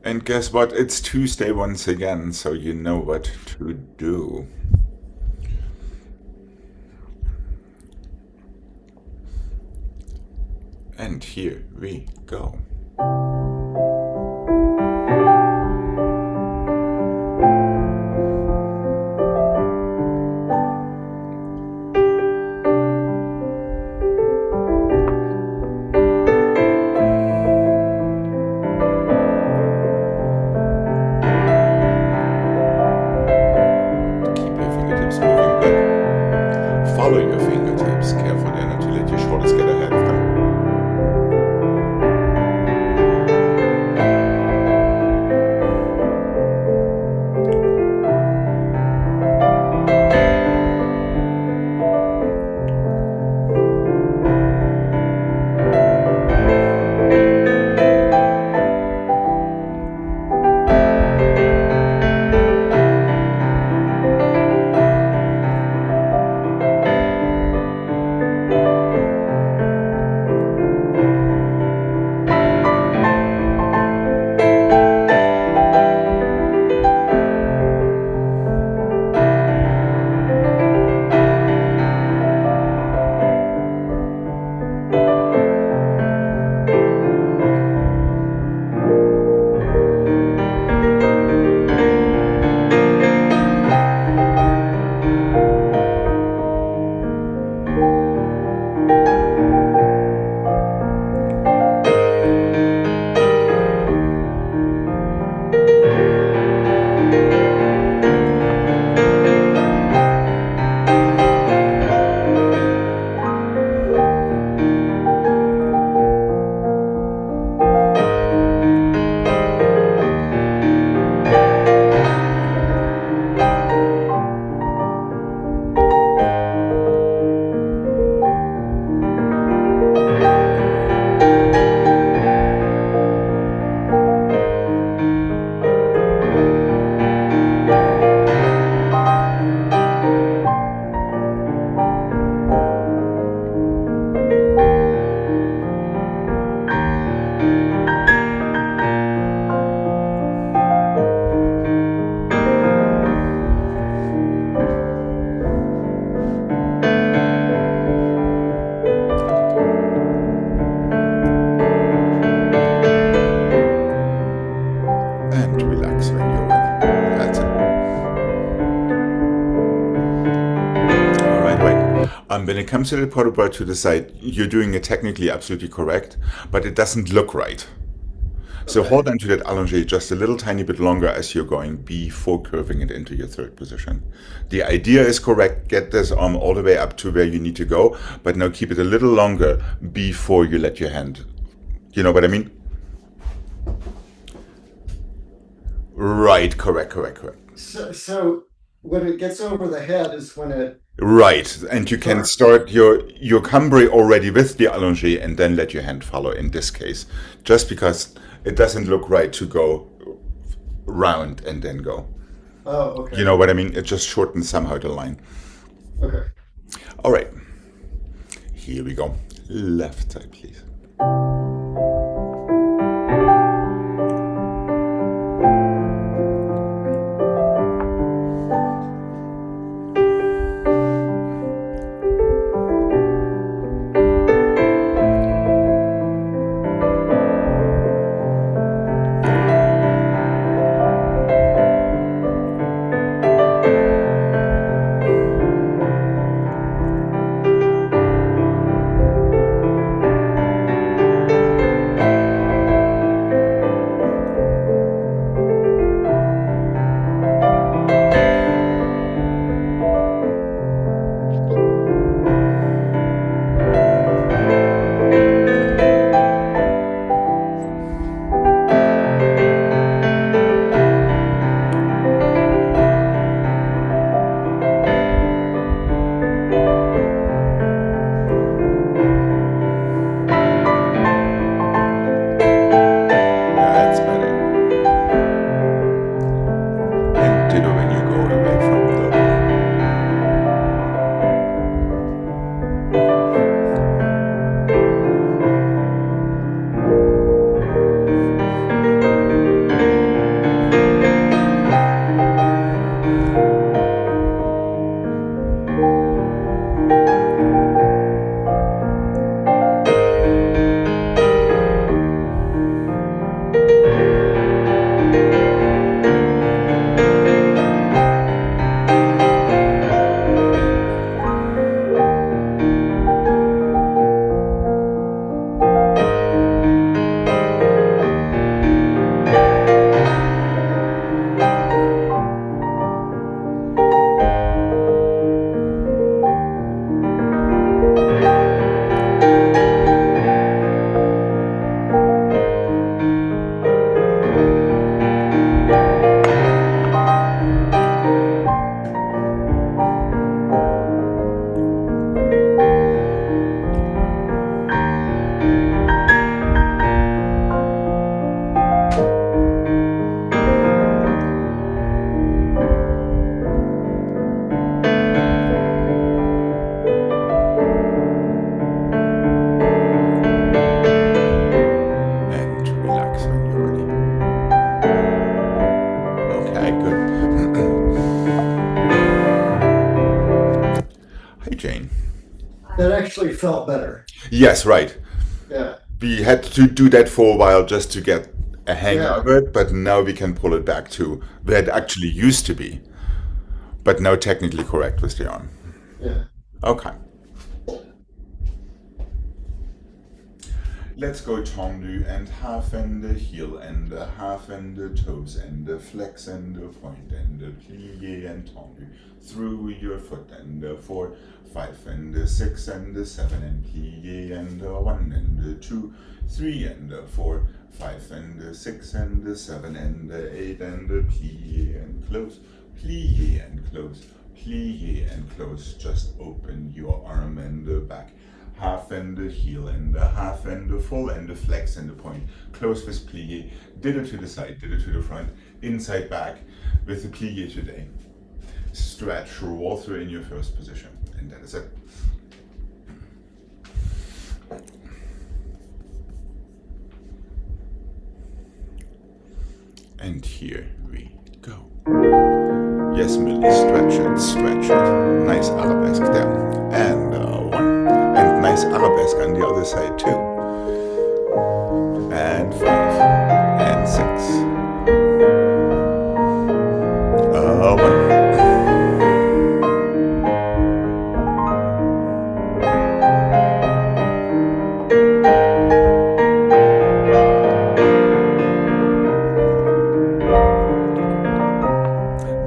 And guess what? It's Tuesday once again, so you know what to do. And here we go. Keep your fingertips moving good. Follow your fingertips carefully and not to let your shoulders get ahead of them. And relax when you're ready. That's it. All right, wait. When it comes to the portal bar to the side, you're doing it technically absolutely correct, but it doesn't look right. So Okay. hold on to that allongé just a little tiny bit longer as you're going before curving it into your third position. The idea is correct. Get this arm all the way up to where you need to go, but now keep it a little longer before you let your hand. You know what I mean? Right, correct. So when it gets over the head is when it Right, and you can starts. start your cambrai already with the allongé and then let your hand follow in this case, just because it doesn't look right to go round and then go. Oh, You okay. know what I mean? It just shortens somehow the line. Okay. All right, here we go. Left side, please. felt better. Yes, right. Yeah. We had to do that for a while just to get a hang Yeah. of it, but now we can pull it back to where it actually used to be, but now technically correct with the arm. Yeah. Okay. Let's go tendu and half and the heel and the half and the toes and the flex and the point and the plie and tendu through your foot and the 4, 5 and the 6 and the 7 and plie and the 1 and the 2, 3 and the 4, 5 and the 6 and the 7 and the 8 and the plie and close, plie and close, plie and close. Just open your arm and the back. Half and the heel and the half and the full and the flex and the point. Close with plie. Ditto to the side, ditto to the front, inside back with the plie today. Stretch, roll through in your first position. And that is it. And here we go. Yes, Millie, stretch it, stretch it. Nice arabesque there. And 1. And nice arabesque on the other side too. And 5. And 6. 1.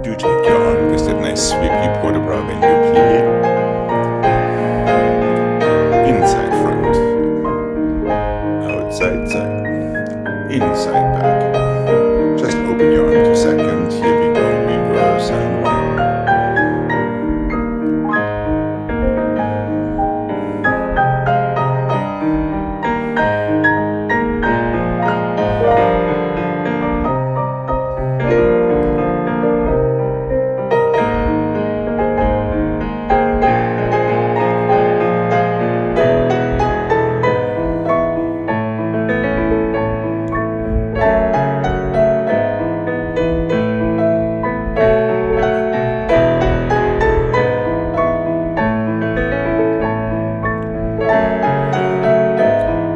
Do take your arm with that nice sweepy port de bras when you plie. Inside front, outside side, inside back. Just open your arm 2 seconds. Here we go, reverse and 1.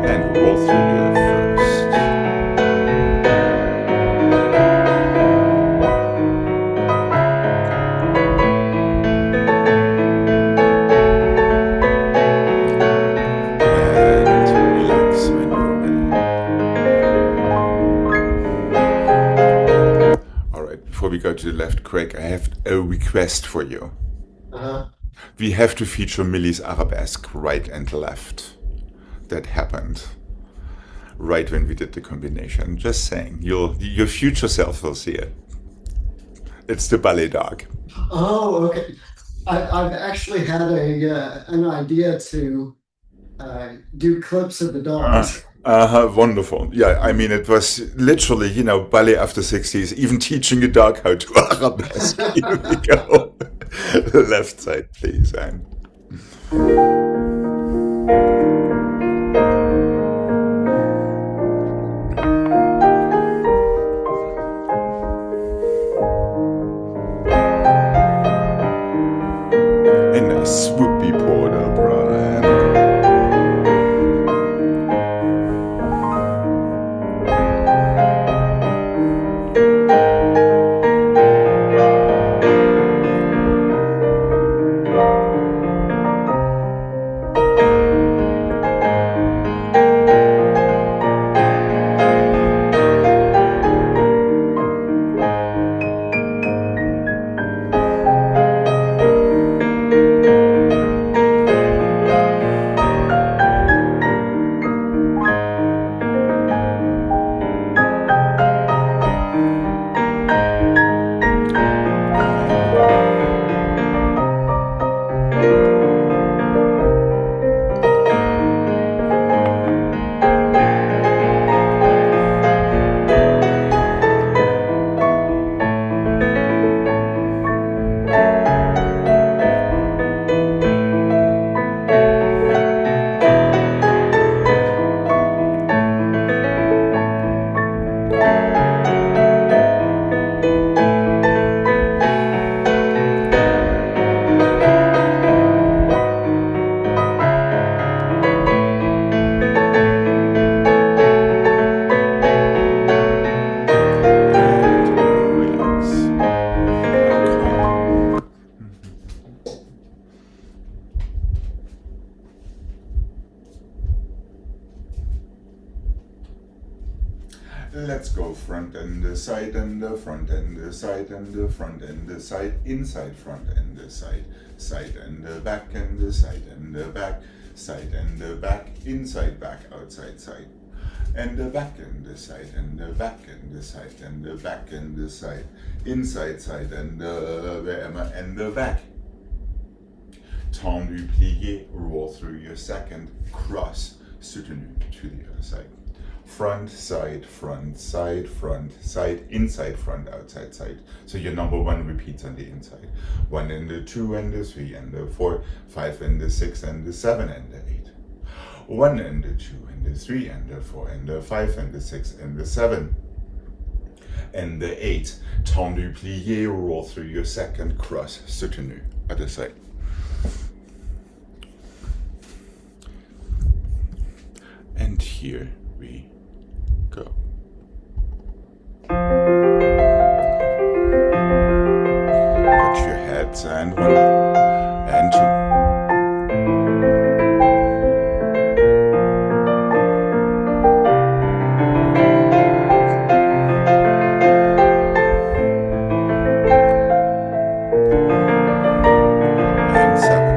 And roll through your first. And relax when you're ready. Alright, before we go to the left, Craig, I have a request for you. Uh-huh. We have to feature Millie's arabesque right and left. That happened right when we did the combination. Just saying, your future self will see it. It's the ballet dog. Oh, okay. I've actually had an idea to do clips of the dogs. Wonderful. Yeah, I mean, it was literally, ballet after 60s, even teaching a dog how to arabesque. Here we go. The left side, please. And a nice swoopy port de bras. Let's go front and the side and the front and the side and the front and the side, inside front and the side, side and the back and the side and the back, side and the back, inside back, outside side. And the back and the side and the back and the side and the back and the side, inside side and the back. Tendu, plié, roll through your second, cross, soutenu to the other side. Front, side, inside, front, outside, side. So your number 1 repeats on the inside. 1 and the 2 and the 3 and the 4, 5 and the 6 and the 7 and the 8. 1 and the 2 and the 3 and the 4 and the 5 and the 6 and the 7 and the 8. Tendu, plié, roll through your second, cross, soutenu, other side. And here we go. Put your heads and 1 and 2. And 7.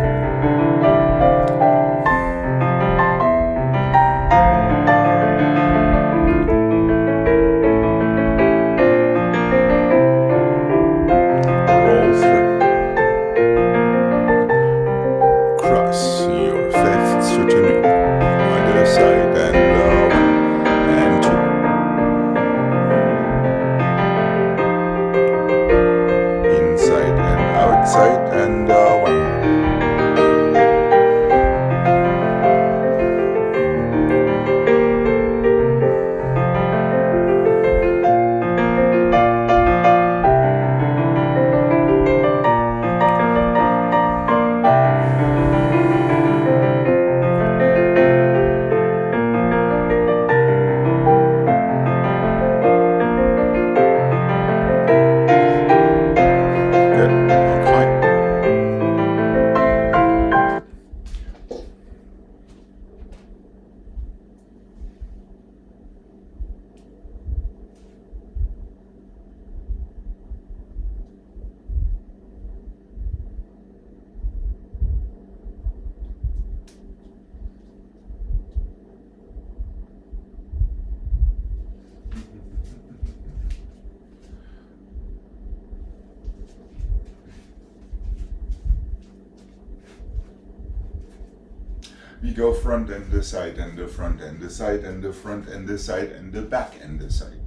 We go front and the side and the front and the side and the front and the side and the back and the side.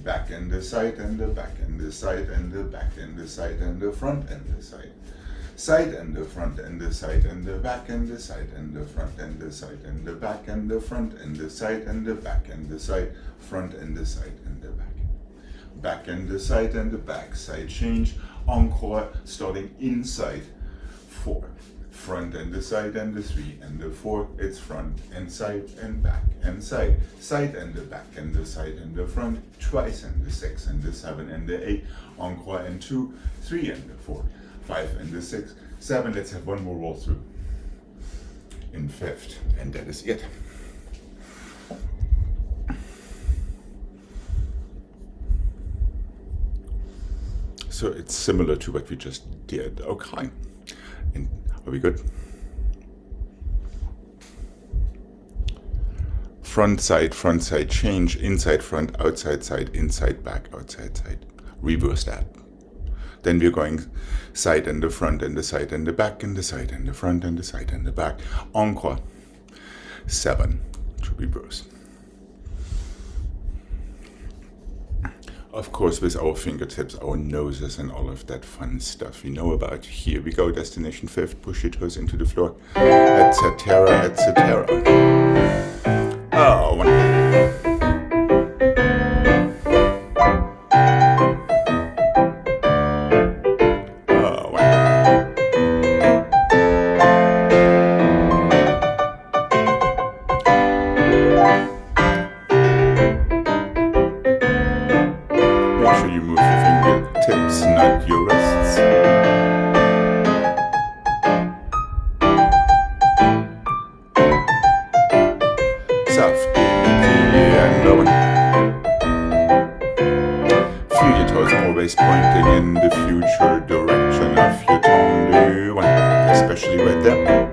Back and the side and the back and the side and the back and the side and the front and the side. Side and the front and the side and the back and the side and the front and the side and the back and the front and the side and the back and the side, front and the side and the back. Back and the side and the back, side change, encore, starting inside, 4. Front and the side and the 3 and the 4, it's front and side and back and side. Side and the back and the side and the front, twice and the 6 and the 7 and the 8, encore and 2, 3 and the 4, 5 and the 6, 7, let's have one more roll through. In 5th, and that is it. So it's similar to what we just did. Okay. And are we good? Front side, change, inside front, outside side, inside back, outside side. Reverse that. Then we're going side and the front and the side and the back and the side and the front and the side and the back. Encore. 7 to reverse. Of course, with our fingertips, our noses, and all of that fun stuff you know about. Here we go, destination 5th, push your toes into the floor, etc., etc. Oh, not your wrists. Soft, and low. always pointing in the future direction of your tendu one, especially right there.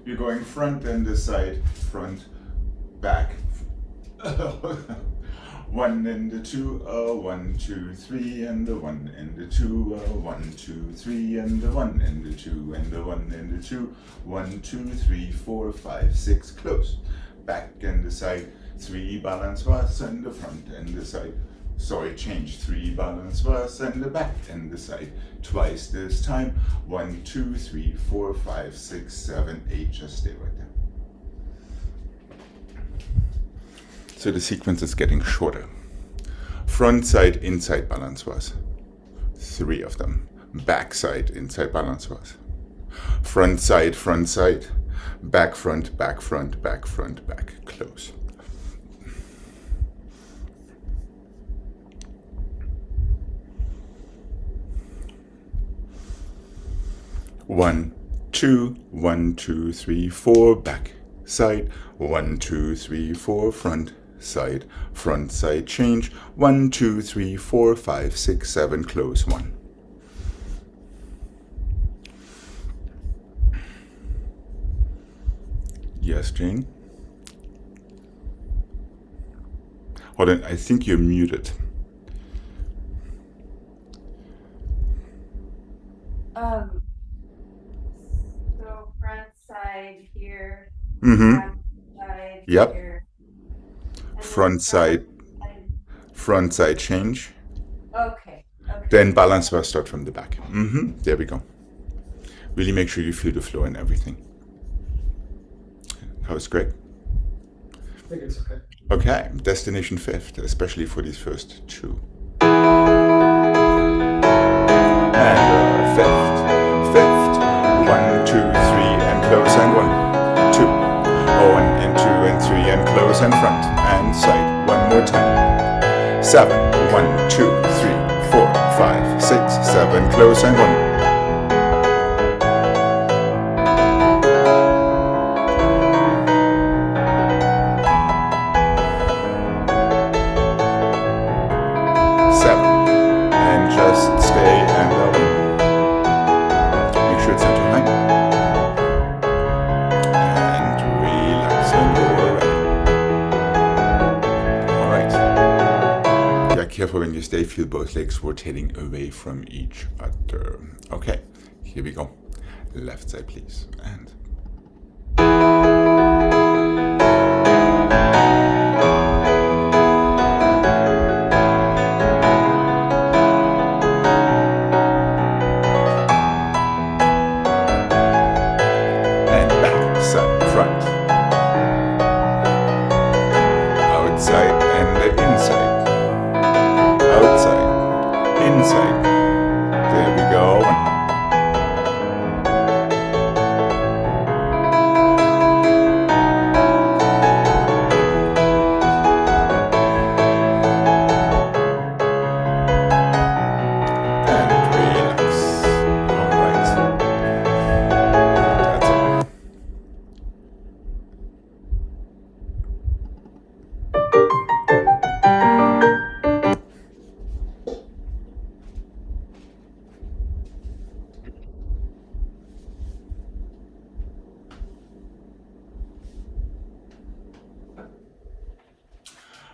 You're going front and the side, front, back. 1 and the 2, 1, 2, 3, and the 1 and the 2, 1, 2, 3, and the 1 and the 2, and the 1 and the 2, 1, 2, 3, 4, 5, 6, close. Back and the side, 3 balance was and the front and the side. Sorry, change 3 balance was and the back and the side. Twice this time. 1, 2, 3, 4, 5, 6, 7, 8. Just stay right there. So the sequence is getting shorter. Front side, inside balance was. 3 of them. Back side, inside balance was. Front side, back front, back front, back front, back. Close. One, 2, 1, 2, 3, 4, back, side, 1, 2, 3, 4, front, side, change, 1, 2, 3, 4, 5, 6, 7, close, 1. Yes, Jane? Hold on, I think you're muted. So front side here. Mm-hmm. Back side Yep. here. And Front side, change. Okay. Then balance will start from the back. Mm-hmm. There we go. Really make sure you feel the flow and everything. That was great. I think it's okay. Okay, destination fifth, especially for these first 2. And fifth, 1, 2, 3, and close, and 1, 2. 1 and 2 and 3, and close, and front, and side. One more time. 7, 1, 2, 3, 4, 5, 6, 7, close, and 1. And they feel both legs rotating away from each other. Okay, here we go. Left side, please. And back, side, front. Outside and inside. Outside, inside. There we go. And relax. All right. That's it.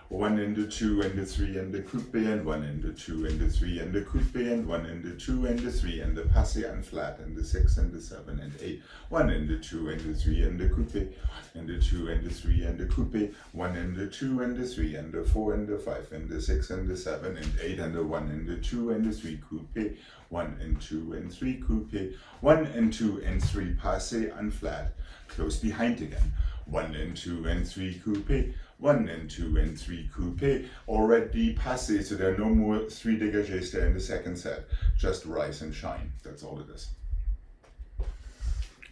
One and the two and the three and the coupe and one and the two and the three and the coupe and one and the two and the three and the passe and flat and the 6 and the 7 and 8. One and the two and the three and the coupe and the two and the three and the coupe. One and the two and the three and the 4 and the 5 and the 6 and the 7 and 8 and the 1 and the 2 and the 3 coupe. 1 and 2 and 3 coupe. 1 and 2 and 3 passe and flat. Close behind again. 1 and 2 and 3 coupe. 1 and 2 and 3 coupe, already passé, so there are no more 3 dégagés there in the second set. Just rise and shine, that's all it is.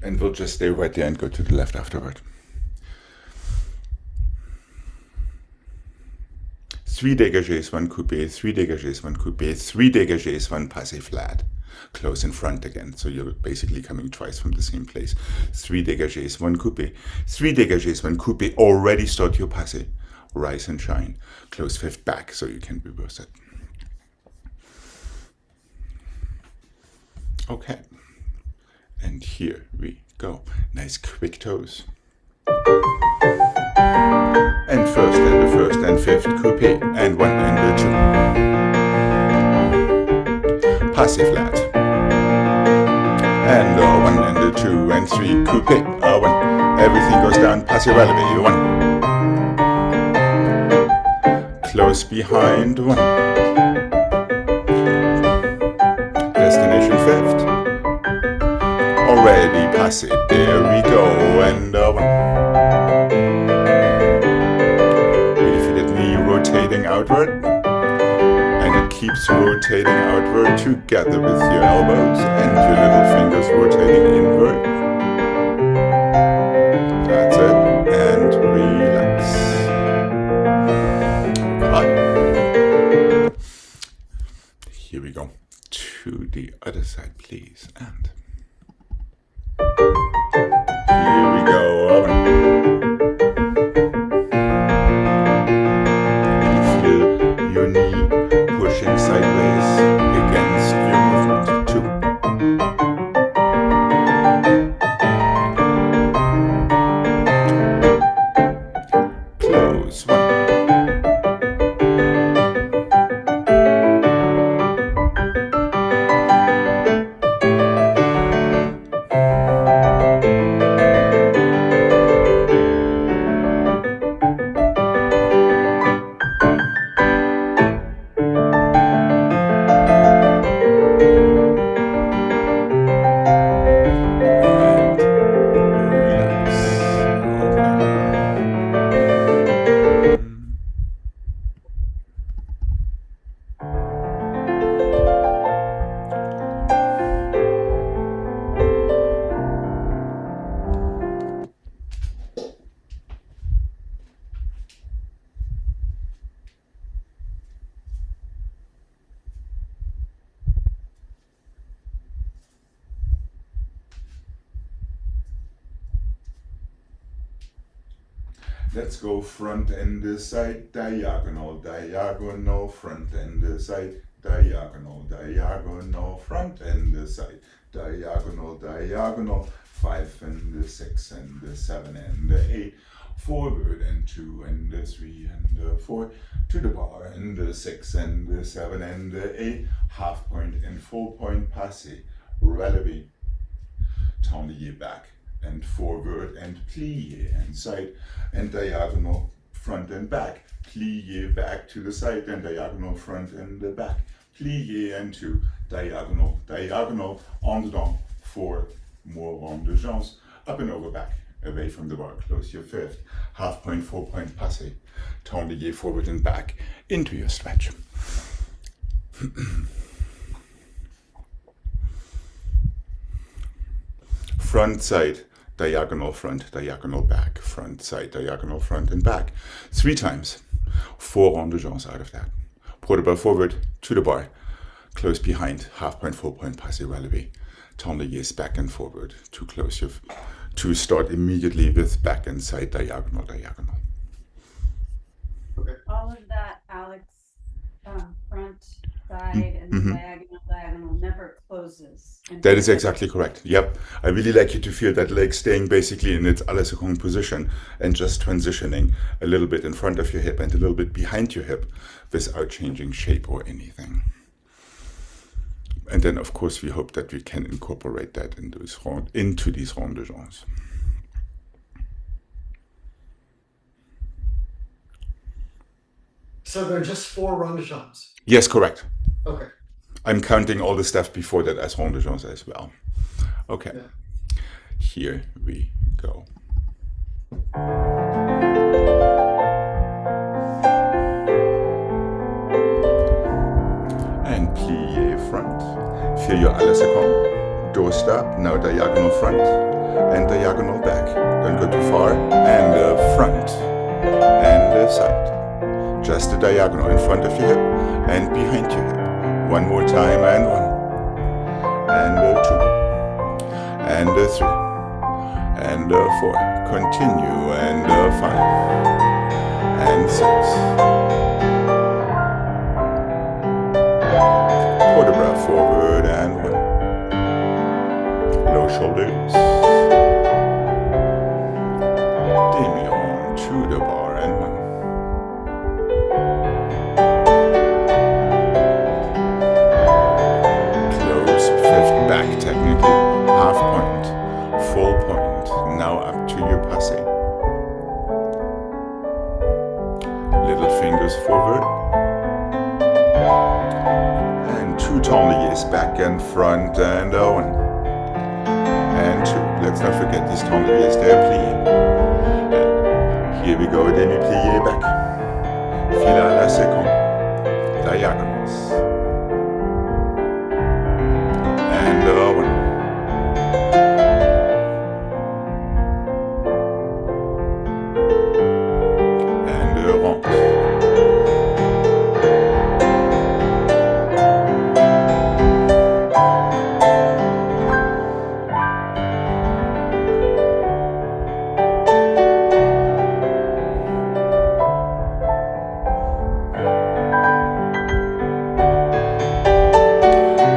And we'll just stay right there and go to the left afterward. 3 dégagés, 1 coupe, 3 dégagés, 1 coupe, 3 dégagés, 1 passé flat. Close in front again, so you're basically coming twice from the same place. 3 dégagés, 1 coupe, 3 dégagés, 1 coupe, already start your passé. Rise and shine. Close 5th back, so you can reverse it. Okay, and here we go. Nice quick toes. And first and the first and 5th coupe, and 1 and the 2. Passe flat. And 1 and the 2 and 3 coupe. 1. Everything goes down. Passe releve. 1. Close behind. 1. Destination 5th. Already passe. There we go. And 1. Really feel that knee rotating outward. Keeps rotating outward together with your elbows and your little fingers rotating inward. That's it. And relax. Right. Here we go. To the other side, please. And here we go. And feel your knee pushing sideways against your movement. 2. Close. 1. Let's go front and the side, diagonal, diagonal, front and the side, diagonal, diagonal, front and the side, diagonal, diagonal, 5 and the 6 and the 7 and the 8, forward and 2 and the 3 and the 4, to the bar and the 6 and the 7 and the 8, half point and full point passé, relevé, tablier back and forward and plié and side and diagonal, front and back, plié back to the side and diagonal, front and the back, plié and 2, diagonal, diagonal, en dedans, 4 more rond de jambes, up and over back, away from the bar, close your fifth, half point, full point passé, tablier forward and back, into your stretch. Front side, diagonal front, diagonal back, front side, diagonal front and back, 3 times, 4 rond de jambes out of that. Pour the ball forward to the bar, close behind, half point, full point passé, relevé, tabliers back and forward, to close your, to start immediately with back and side, diagonal, diagonal. All of that, Alex, front, side, and diagonal, diagonal never closes. That is exactly correct. Yep. I really like you to feel that leg staying basically in its à la seconde position and just transitioning a little bit in front of your hip and a little bit behind your hip without changing shape or anything. And then, of course, we hope that we can incorporate that into these rond de jambes. So they're just 4 rond de jambes. Yes, correct. Okay. I'm counting all the stuff before that as rond de jambes as well. Okay. Yeah. Here we go. And plié front. Feel your à la seconde. Doorstop. Now diagonal front and diagonal back. Don't go too far. And front and side. Just the diagonal in front of your hip and behind your hip. One more time and 1 and 2 and 3 and 4. Continue and 5 and 6. Pour the bra forward and 1. Low shoulders. Demi-rond to the bar and 1. Back technically, half point, full point, now up to your passé. Little fingers forward. And 2 tabliers back and front and 1. And 2. Let's not forget these tabliers, they're pliés. Here we go, demi-plié back. Fil à la seconde. Diagonals. And 1. And rond.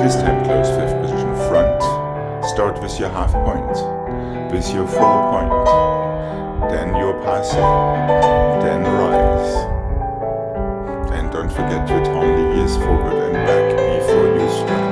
This time close fifth position front. Start with your half point, with your full point, then your passé, then rise. And don't forget your tabliers forward and back before you stretch.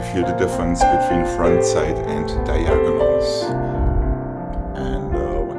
to feel the difference between front, side, and diagonals. And one.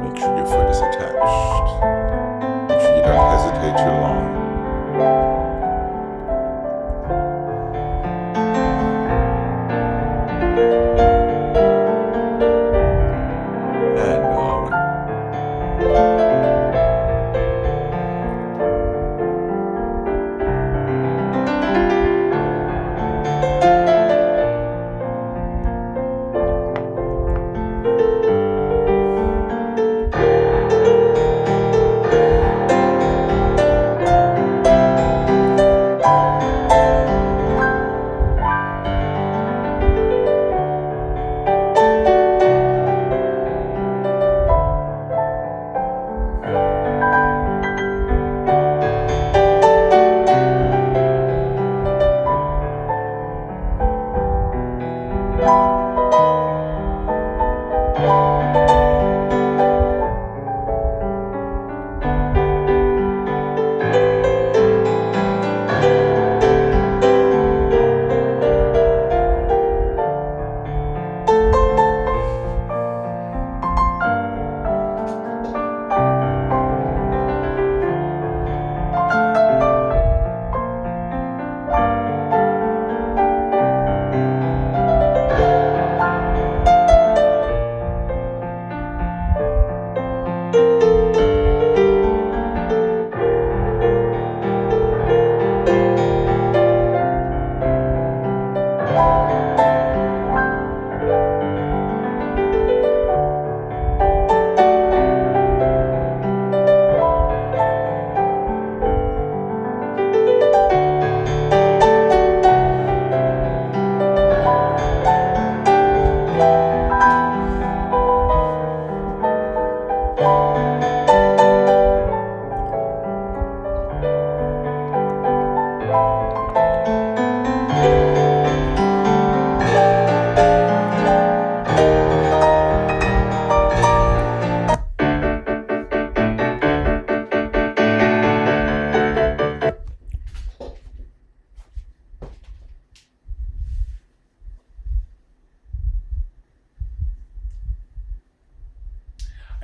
Make sure your foot is attached. Make sure you don't hesitate too long. And one.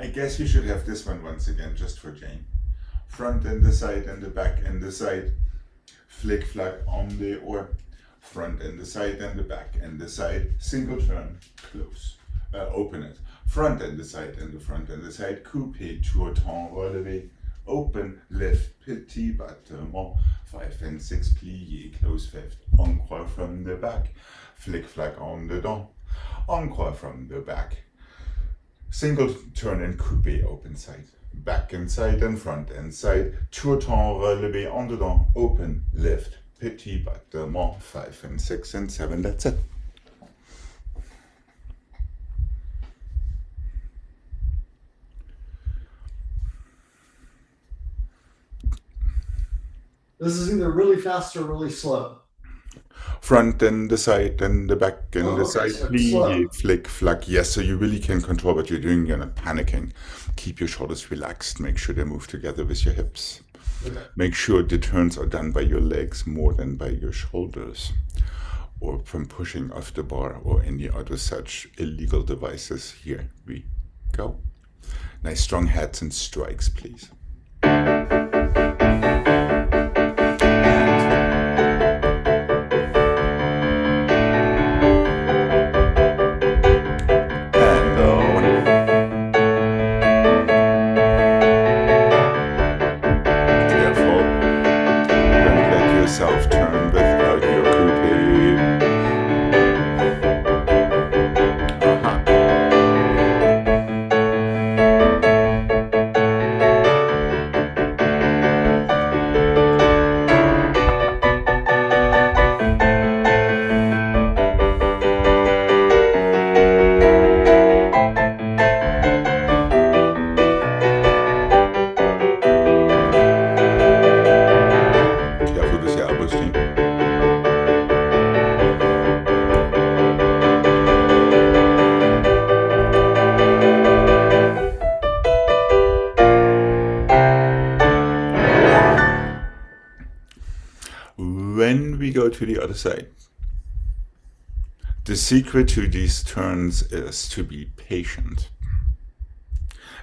I guess we should have this one once again, just for Jane. Front and the side and the back and the side. Flick flack on the or. Front and the side and the back and the side. Single turn, close. Open it. Front and the side and the front and the side. Coupé, tour, temps, relevé. Open, lift, petit battement. 5 and 6 plié, close fifth. En croix from the back. Flick flack on the dent. En croix from the back. Single turn and coupé, open side. Back and side and front and side. Tour, temps, relevé, en dedans. Open, lift, petit battement. 5 and 6 and 7, that's it. This is either really fast or really slow. Front and the side and the back and the side. So Plié, flick, flack. Yes, so you really can control what you're doing. You're not panicking. Keep your shoulders relaxed. Make sure they move together with your hips. Okay. Make sure the turns are done by your legs more than by your shoulders, or from pushing off the bar or any other such illegal devices. Here we go. Nice strong heads and strikes, please. then we go to the other side. The secret to these turns is to be patient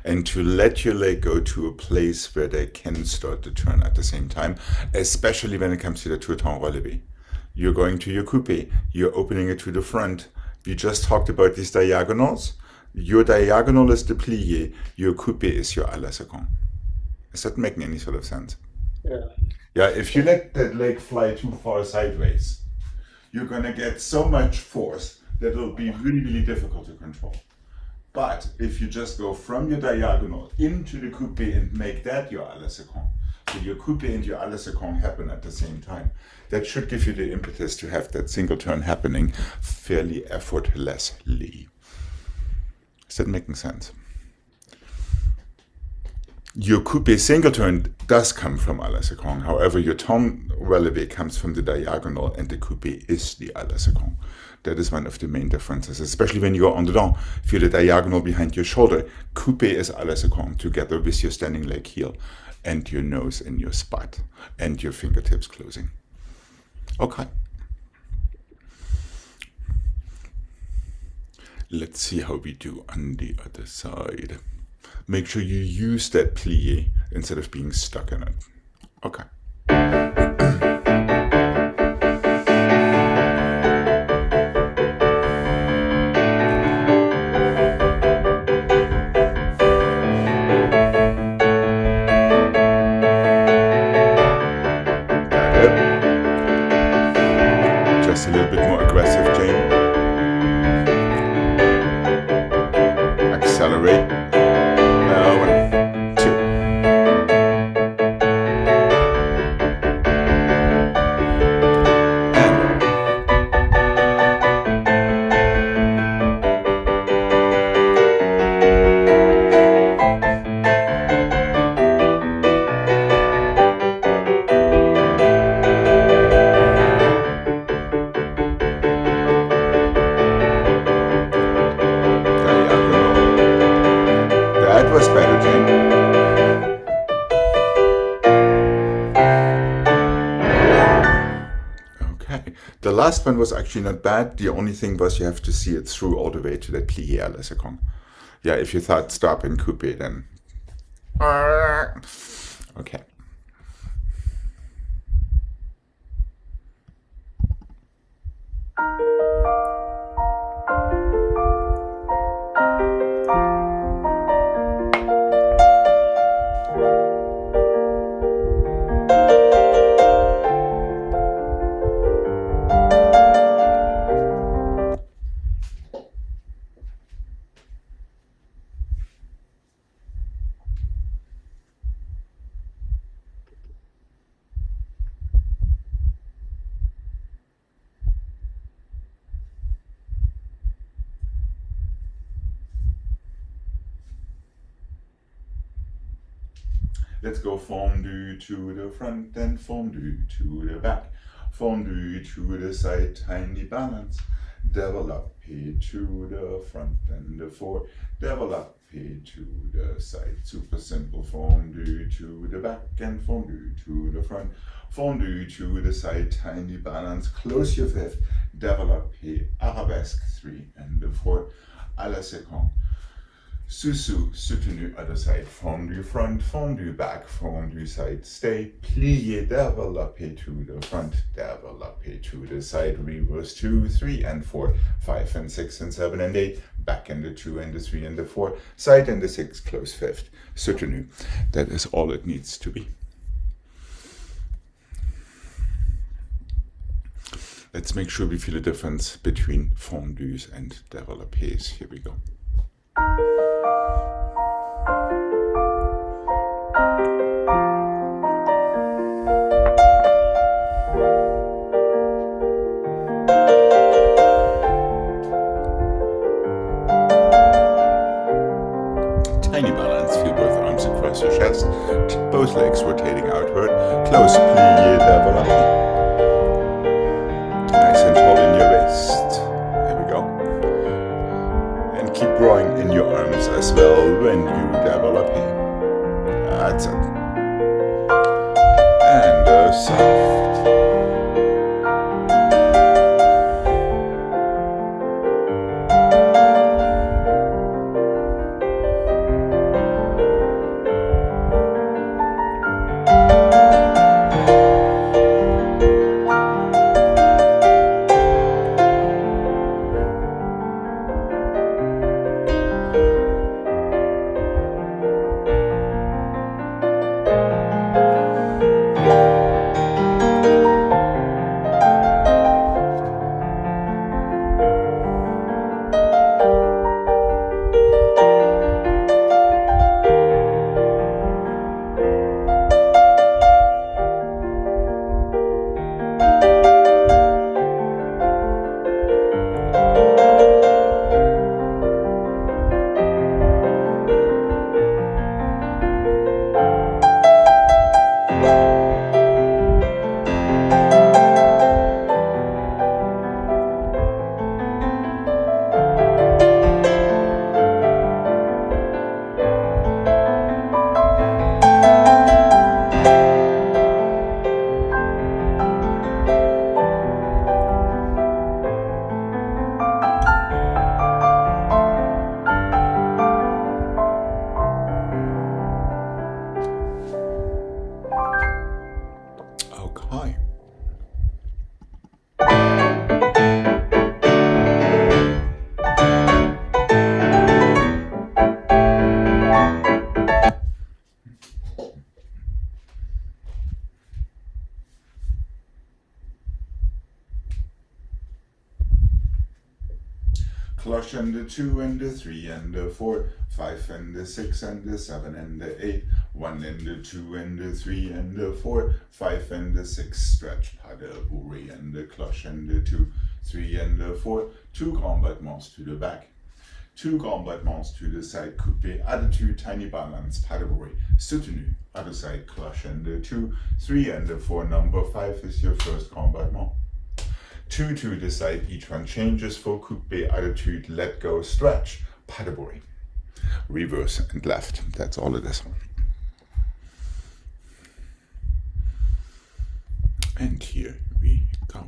and to let your leg go to a place where they can start the turn at the same time, especially when it comes to the tout temps relevé. You're going to your coupé, you're opening it to the front. We just talked about these diagonals. Your diagonal is the plié, your coupé is your à la seconde. Is that making any sort of sense? Yeah. Yeah, if you let that leg fly too far sideways, you're going to get so much force that it'll be really, really difficult to control. But if you just go from your diagonal into the coupé and make that your à la seconde, so your coupé and your à la seconde happen at the same time, that should give you the impetus to have that single turn happening fairly effortlessly. Is that making sense? Your coupé single turn does come from à la seconde. However, your temps relevé comes from the diagonal and the coupé is the à la seconde. That is one of the main differences, especially when you go en dedans. Feel the diagonal behind your shoulder. Coupé is à la seconde together with your standing leg heel and your nose in your spot and your fingertips closing. Okay. Let's see how we do on the other side. Make sure you use that plié instead of being stuck in it. Okay. Got it. Just a little bit more aggressive, Jane. Accelerate. 1, 2. That was better, Jane. Okay. The last one was actually not bad. The only thing was you have to see it through all the way to that plié à la seconde. Yeah, if you thought stop in coupé, then... Okay. Let's go fondue to the front and fondue to the back. Fondue to the side, tiny balance. Develop to the front and the forward. Develop to the side. Super simple. Fondue to the back and fondue to the front. Fondue to the side, tiny balance. Close your fifth. Develop arabesque 3 and the 4. À la seconde. Sous-sous, soutenu, other side, fondue front, fondue back, fondue side, stay, plié, développé to the front, développé to the side, reverse 2, 3 and 4, 5 and 6 and 7 and 8, back in the 2 and the 3 and the 4, side and the 6, close fifth, soutenu. That is all it needs to be. Let's make sure we feel the difference between fondues and développés. Here we go. Tiny balance, feel both arms across your chest, both legs rotating outward, close plié, développé. Nice and tall in your waist. Here we go. And keep growing in your arms as well when you develop here. That's it. And soft. cloche and the 2 and the 3 and the 4, 5 and the 6 and the 7 and the 8, 1 and the 2 and the 3 and the 4, 5 and the 6, stretch, pas de bourrée and the cloche and the 2, 3 and the 4, 2 grands battements to the back. 2 grands battements to the side, coupé, attitude, tiny balance, pas de bourrée, soutenu, other side, cloche and the 2, 3 and the 4, number 5 is your first grand battement. 2 to the side, each one changes for coupé, attitude, let go, stretch, pas de bourrée. Reverse and left, that's all it is. And here we go.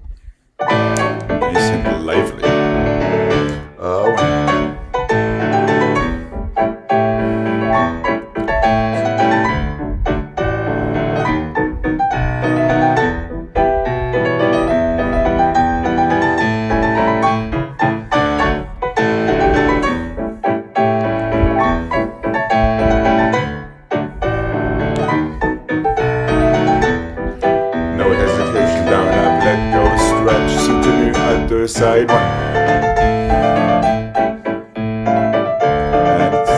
Nice and lively. Side 1 and 6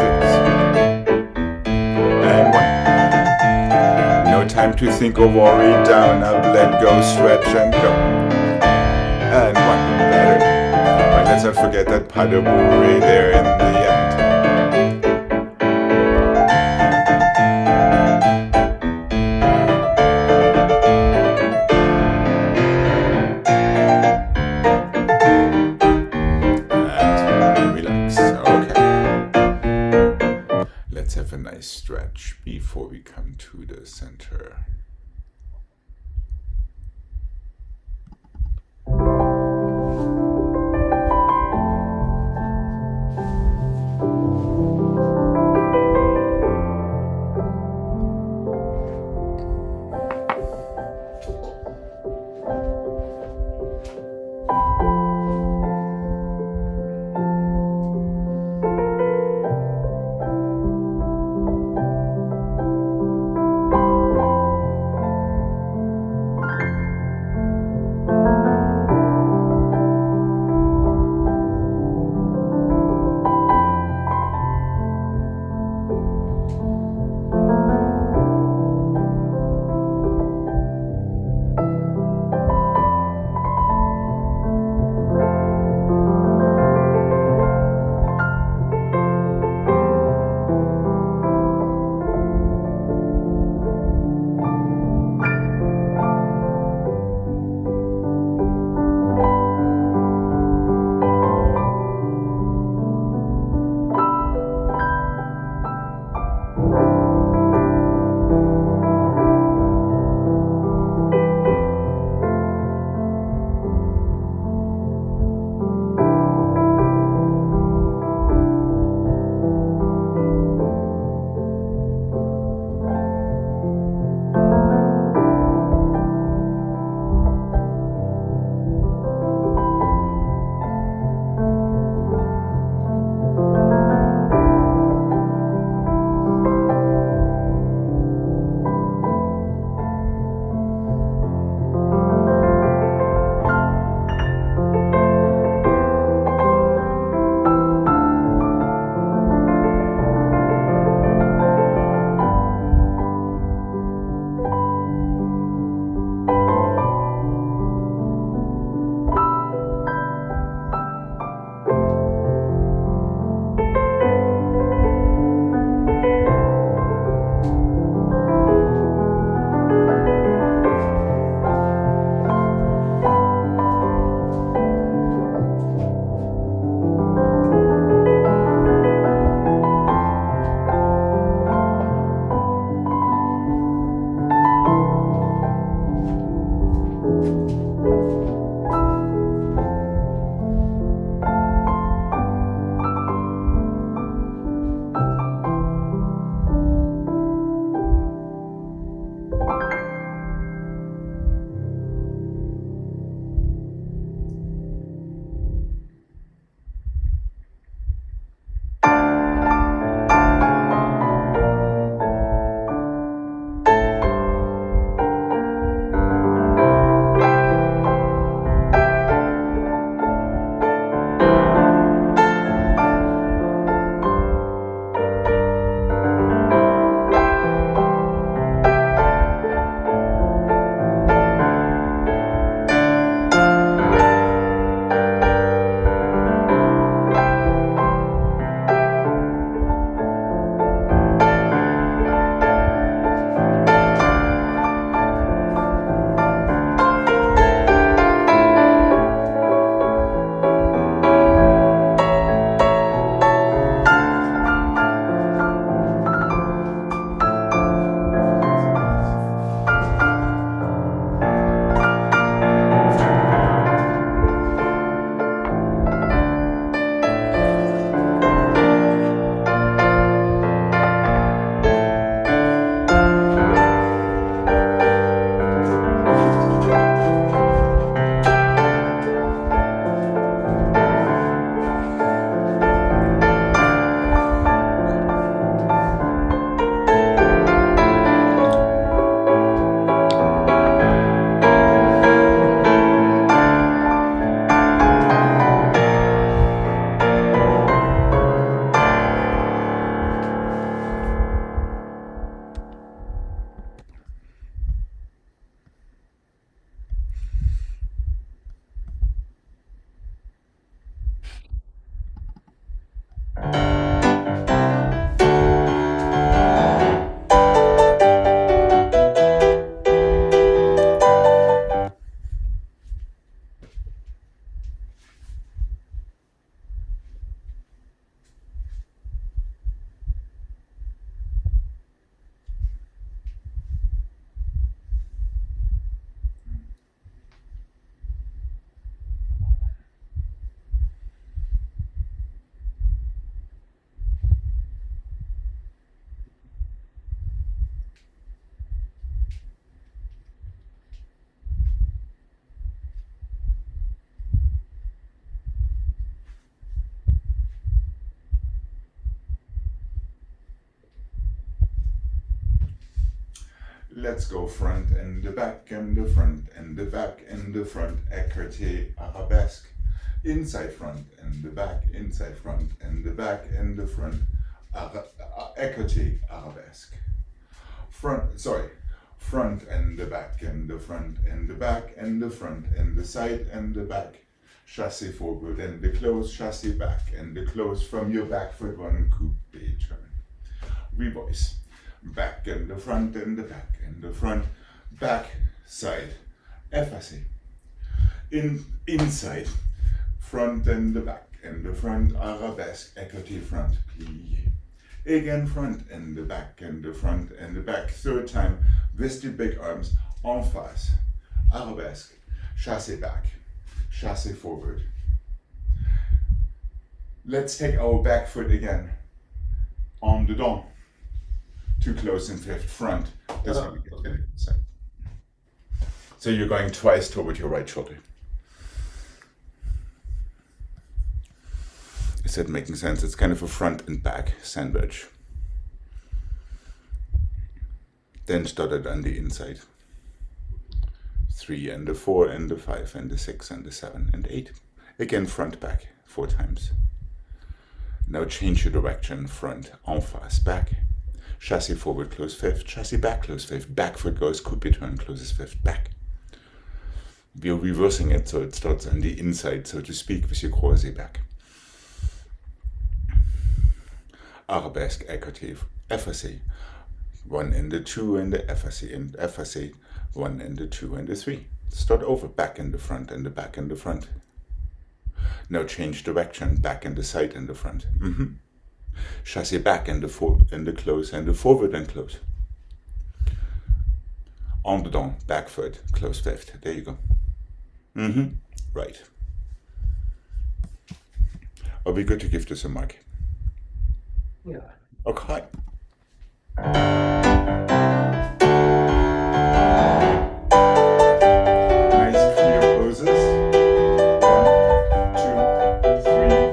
and 1. No time to think or worry. Down, up, let go, stretch and go. And 1. Better. But let's not forget that pas de bourrée there in the end. Stretch before we come to the center. Let's go front and the back and the front and the back and the front. Écarté, arabesque. Inside front and the back, inside front and the back and the front. Écarté, arabesque. Front and the back and the front and the back and the front and the side and the back. Chassé forward and the close, chassé back and the close from your back foot one coupe turn. Revoice. Back and the front and the back and the front, back, side, effacé. Inside, front and the back and the front, arabesque, écarté front, plié. Again, front and the back and the front and the back. Third time, vested big arms, en face, arabesque, chassé back, chassé forward. Let's take our back foot again, en dedans. Too close in fifth, front. That's how we get to the side. So you're going twice toward your right shoulder. Is that making sense? It's kind of a front and back sandwich. Then start it on the inside. 3 and the 4 and the 5 and the 6 and the 7 and 8. Again, front, back, 4 times. Now change your direction, front, en face, back. Chassé forward, close fifth, chassé back, close fifth, back foot goes, coupe turn, closes fifth, back. We are reversing it so it starts on the inside, so to speak, with your croisé back. Arabesque, écarté, effacé. 1 and the 2 and the effacé, and effacé, 1 and the 2 and the 3. Start over, back and the front and the back and the front. Now change direction, back and the side and the front. Chassé back and the close and the forward and close. En dedans, back foot, close fifth. There you go. Right. Are we good to give this a mark? Yeah. Okay. Nice clear poses. 1, 2, 3,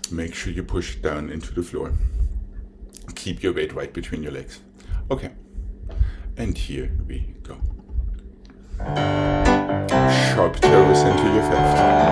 Make sure you push it down into the floor. Keep your weight right between your legs. Okay. And here we go. Sharp toes into your fifth.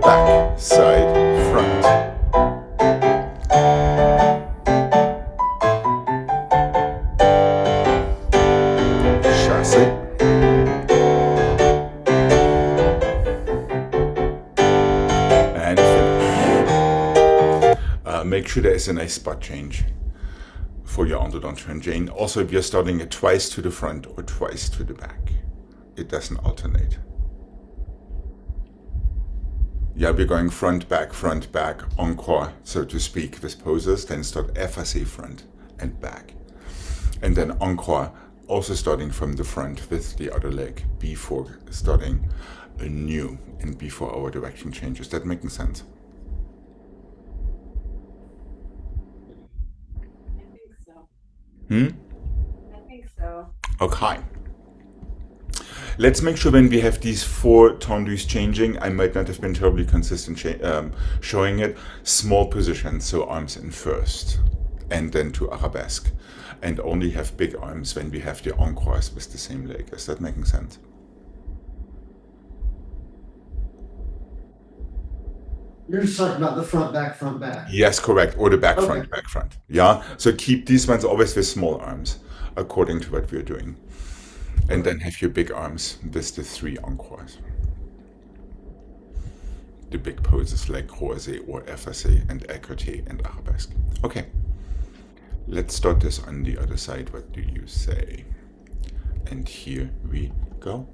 Back, side, front. Chassé. And finish. Make sure there is a nice spot change for your en-dedans turn, Jane. Also, if you're starting it twice to the front or twice to the back, it doesn't alternate. Yeah, we're going front, back, encore, so to speak, with poses, then start effacé front and back. And then encore, also starting from the front with the other leg before starting anew and before our direction changes. That making sense? I think so. Hmm? I think so. Okay. Let's make sure when we have these 4 tendus changing, I might not have been terribly consistent showing it, small positions, so arms in first, and then to arabesque, and only have big arms when we have the encores with the same leg. Is that making sense? You're just talking about the front, back, front, back. Yes, correct, or the back, Okay. front, back, front. Yeah, so keep these ones always with small arms, according to what we're doing. And then have your big arms with the 3 encores. The big poses like croisé or effacé and écarté and arabesque. Okay, let's start this on the other side. What do you say? And here we go.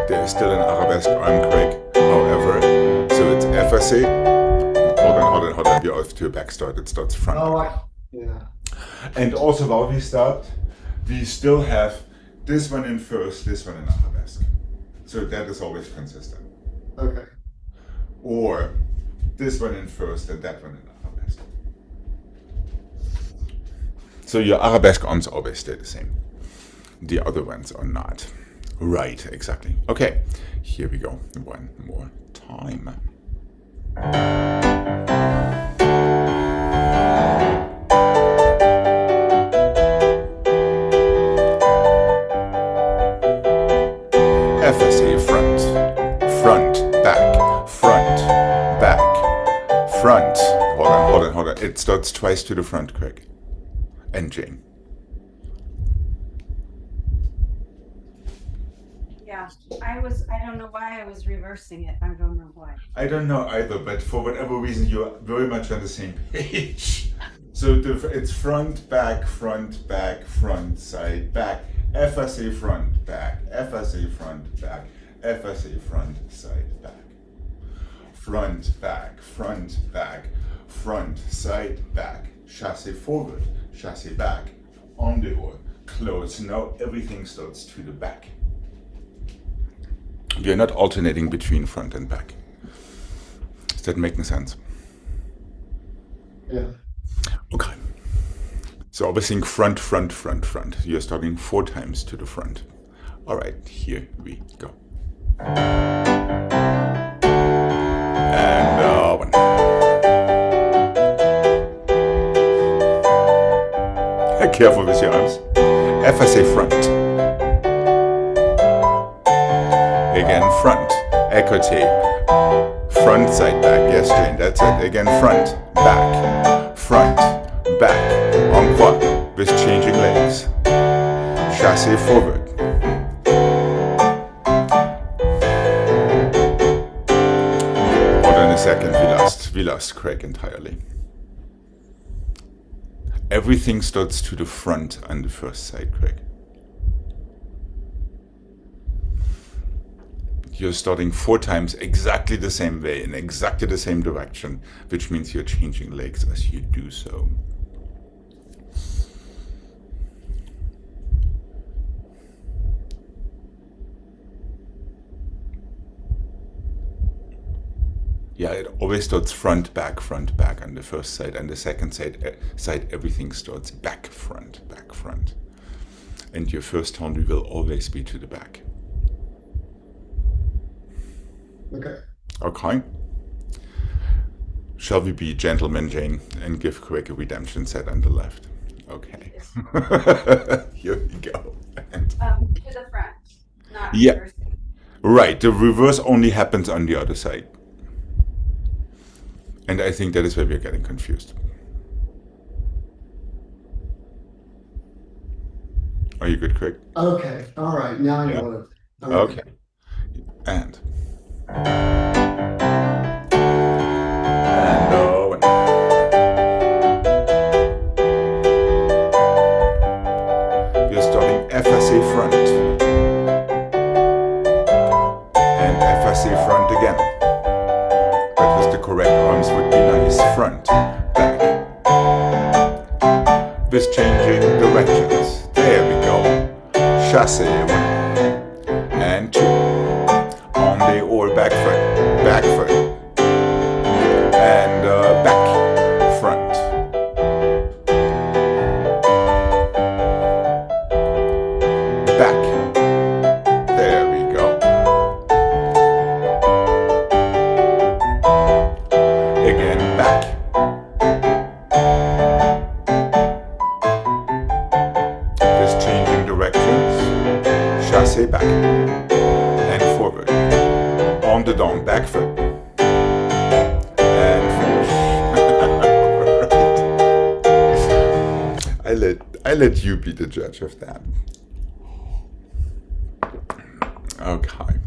There is still an arabesque arm Craig, however, so it's effacé. Hold on, we're off to a back start. It starts front. Oh, yeah. And also while we start, we still have this one in first, this one in arabesque. So that is always consistent. Okay. Or this one in first and that one in arabesque. So your arabesque arms always stay the same. The other ones are not. Right, exactly. Okay, here we go. One more time. Effacé front, back, front. Hold on. It starts twice to the front, Craig. And Jane. Yeah, I don't know why I was reversing it. I don't know why. I don't know either, but for whatever reason, you're very much on the same page. So it's front, side, back. Effacé front, back. Effacé front, back. Effacé front, side, back. Front, back, side, back. Chassé forward, chassé back. En dehors, close. Now everything starts to the back. We are not alternating between front and back. Is that making sense? Yeah. Okay. So always think front. You're starting 4 times to the front. All right, here we go. And one. Careful with your arms. Effacé front. Again, front. Écarté. Front, side, back. Yes, Jane, that's it. Again, front, back. Front, back. Encore. With changing legs. Chassé forward. Hold on a second, we lost Craig entirely. Everything starts to the front on the first side, Craig. You're starting 4 times exactly the same way in exactly the same direction, which means you're changing legs as you do so. Yeah, it always starts front, back on the first side, and the second side everything starts back, front. And your first tendu will always be to the back. Okay. Okay. Shall we be gentlemen, Jane, and give Craig a redemption set on the left? Okay. Here we go. And To the front, not Yeah. reversing. right, the reverse only happens on the other side. And I think that is where we're getting confused. Are you good, Craig? Okay. All right. Now I know it. All right. Okay. And effacé front. And effacé front again. But with the correct arms would be nice. Front, back. With changing directions. There we go. Chassé, 1 and 2. On the or back foot. Back foot. And back, front. Back. There we go. Again, back. Just changing directions. Chassé back. And forward. On the down, back foot. And finish. Right. I let you be the judge of that. Okay.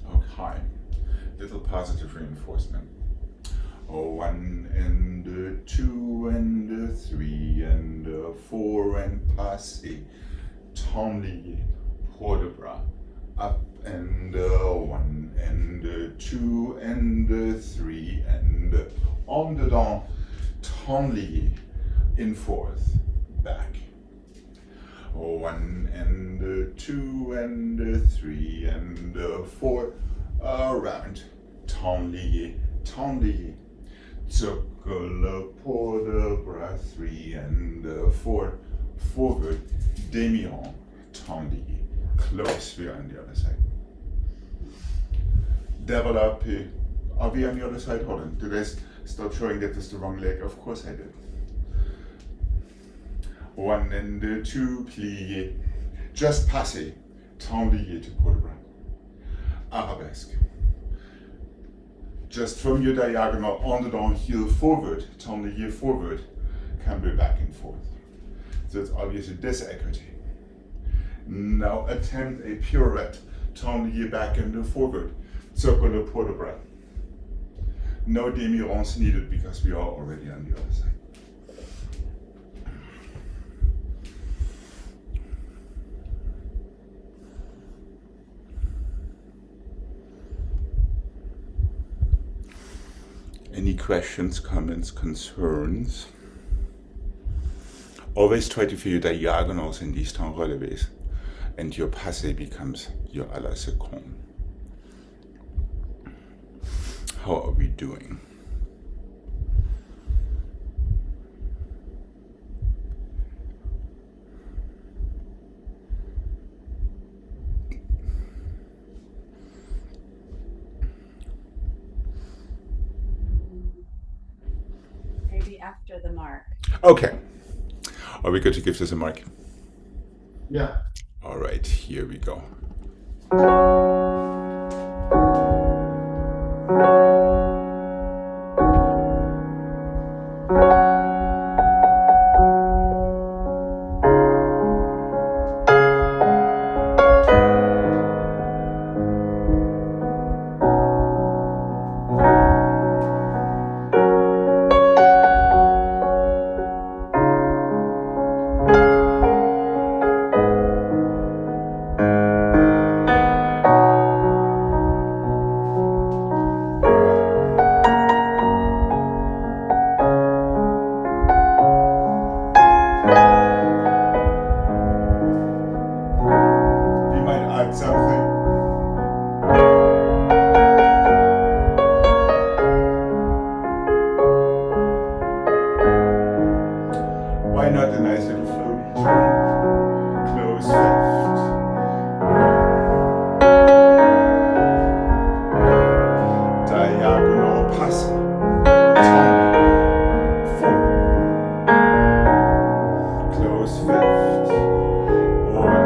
Okay. Little positive reinforcement. 1 and 2 and 3 and 4 and passé. Tendez, port de bras. Up and 1 and 2 and 3 and en dedans. Tendez, in fourth, back. 1 and 2 and 3 and 4 around. Tendez, tendez. Circle, port de bras, 3 and 4 forward. Demi-rond, tendez. Close, we are on the other side. Développé. Are we on the other side? Hold on. Did I stop showing that was the wrong leg? Of course I did. 1 and 2, plié. Just passé. Tendez to port de bras. Arabesque. Just from your diagonal on the down heel forward, tendez forward, camber back and forth. So it's obviously this equity. Now attempt a pirouette, tendez back and forward, circle le port de bras. No demi-ronds needed because we are already on the other side. Any questions, comments, concerns? Always try to feel your diagonals in these temps relevés, and your passé becomes your à la seconde. How are we doing? Maybe after the mark. Okay. Are we good to give this a mark? Yeah. All right, here we go. Why not a nice little floaty turn? Close fifth. Diagonal pass. Forward. Close fifth. 1.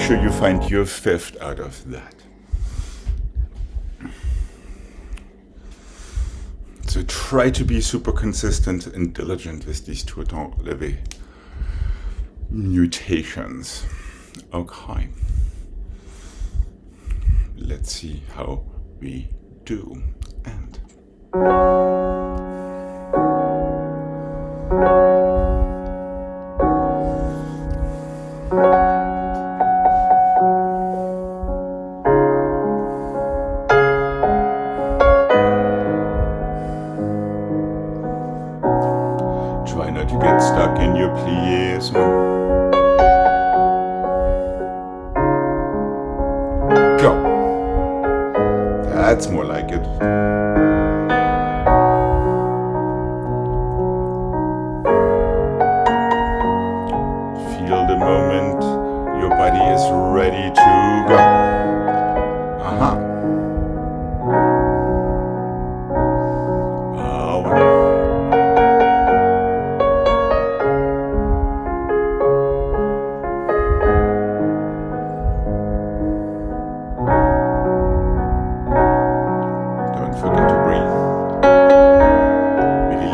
sure you find your fifth out of that. So try to be super consistent and diligent with these two temps levés mutations. Okay. Let's see how we do. And try not to get stuck in your pliés. Go. That's more like it. Feel the moment your body is ready to go. Uh-huh.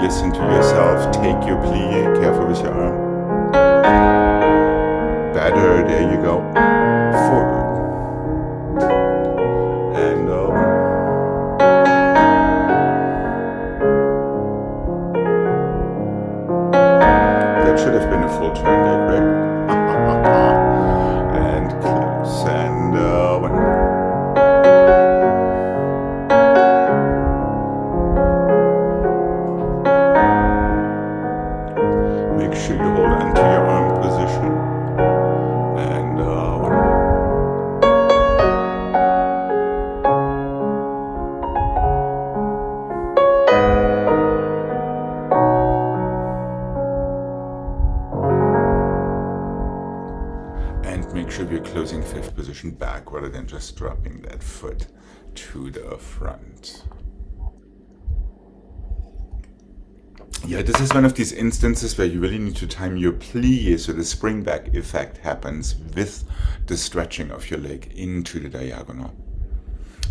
Listen to yourself, take your plie, careful with your arm. Better, there you go. Forward. And over. That should have been a full turn there, correct? And close and over. Make sure you hold onto your arm position. And make sure you're closing fifth position back rather than just dropping that foot to the front. Yeah, this is one of these instances where you really need to time your plie so the spring back effect happens with the stretching of your leg into the diagonal.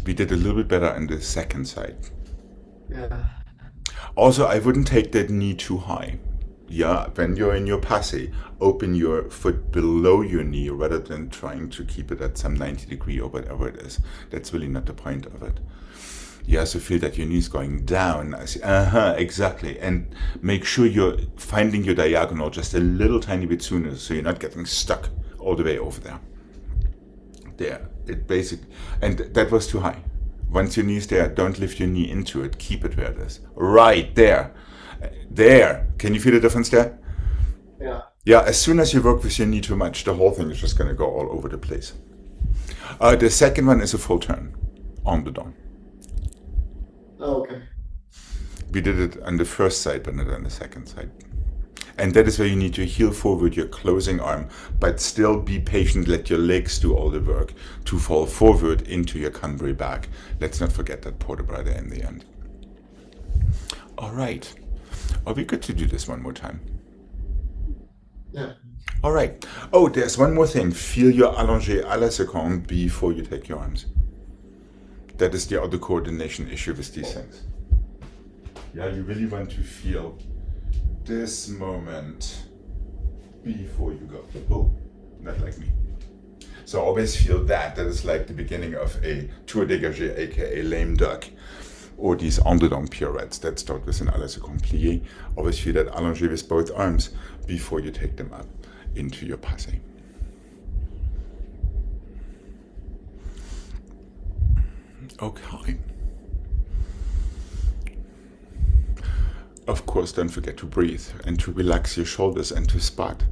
We did a little bit better on the second side. Yeah. Also, I wouldn't take that knee too high. Yeah, when you're in your passe, open your foot below your knee rather than trying to keep it at some 90 degree or whatever it is. That's really not the point of it. You also feel that your knee is going down. Exactly. And make sure you're finding your diagonal just a little tiny bit sooner so you're not getting stuck all the way over there. There. It basically, and that was too high. Once your knee's there, don't lift your knee into it. Keep it where it is. Right there. There. Can you feel the difference there? Yeah. Yeah, as soon as you work with your knee too much, the whole thing is just going to go all over the place. The second one is a full turn on the dawn. Oh, okay. We did it on the first side, but not on the second side. And that is where you need to heel forward your closing arm, but still be patient, let your legs do all the work to fall forward into your cumbrae back. Let's not forget that port de bras in the end. All right. Are we good to do this one more time? Yeah. All right. Oh, there's one more thing. Feel your allongé à la seconde before you take your arms. That is the other coordination issue with these things. Yeah, you really want to feel this moment before you go. Oh, not like me. So always feel that. That is like the beginning of a tour dégagé, aka lame duck, or these underdog pirouettes that start with an à la seconde plié. Always feel that allongé with both arms before you take them up into your passe. Okay. Of course, don't forget to breathe and to relax your shoulders and to spot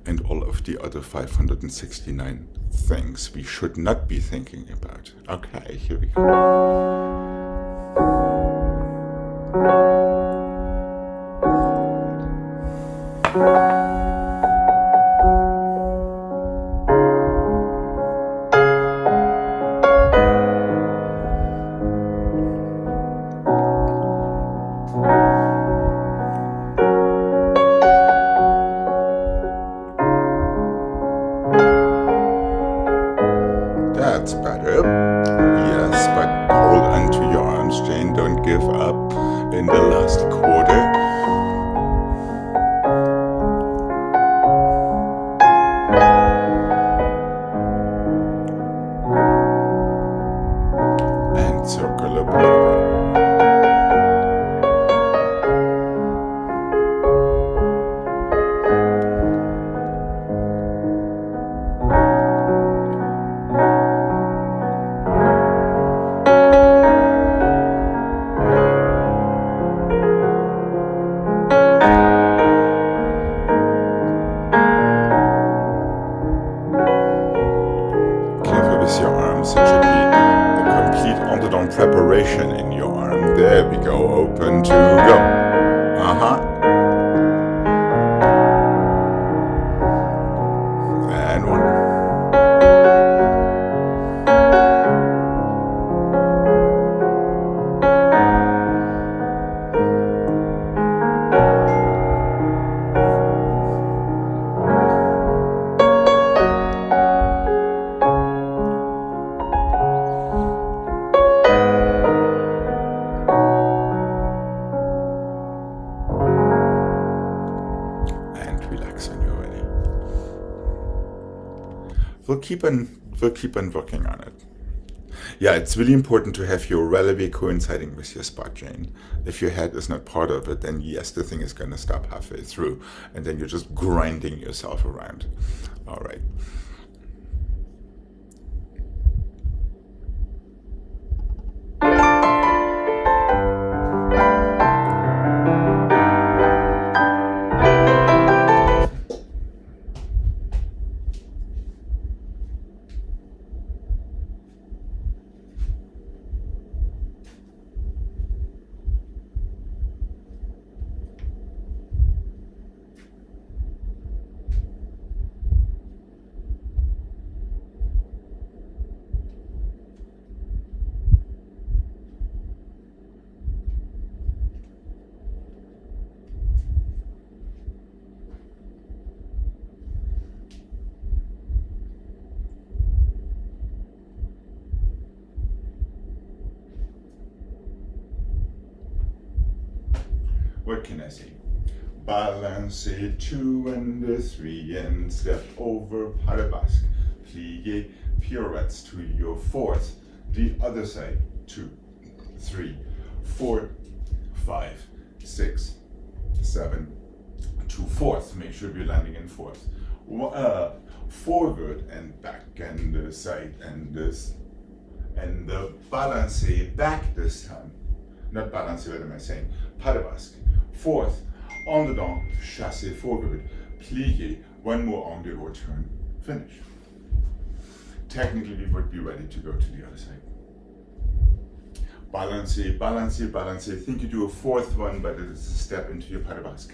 and all of the other 569 things we should not be thinking about. Okay, here we go. rotation in your arm. There we go. Open to go. And one. Relax when you're ready. We'll keep on working on it. Yeah, it's really important to have your releve coinciding with your spot chain. If your head is not part of it, then yes, the thing is going to stop halfway through, and then you're just grinding yourself around. All right. What can I say? Balance it 2 and 3 and step over pas de basque. Plie pirouettes to your 4th. The other side. 2, 3, 4, 5, 6, 7 to 4th. Make sure you're landing in 4th. Forward and back and the side and this. And the balance back this time. Not balance, what am I saying? Pas de basque. 4th, en dedans, chassé forward, plié, one more on the or turn, finish. Technically, we would be ready to go to the other side. Balance, balance, balance. Think you do a 4th one, but it's a step into your pas de basque.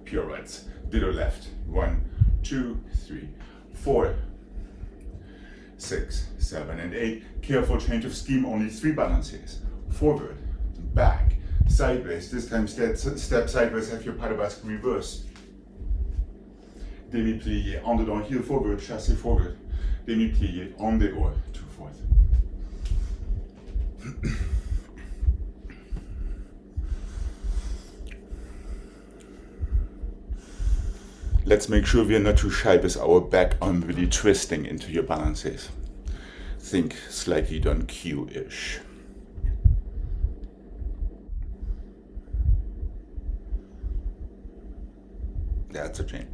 Pirouettes, ditto left, 1, 2, 3, 4, 6, 7, and 8. Careful change of scheme, only 3 balances. Forward, back, sideways. This time step sideways, have your pas de basque reverse. Demi-plié, en dedans, heel forward, chassé forward. Demi-plié, en dehors, to 4th. Let's make sure we are not too shy with our back arm really twisting into your balances. Think slightly Don Q-ish. That's a chain.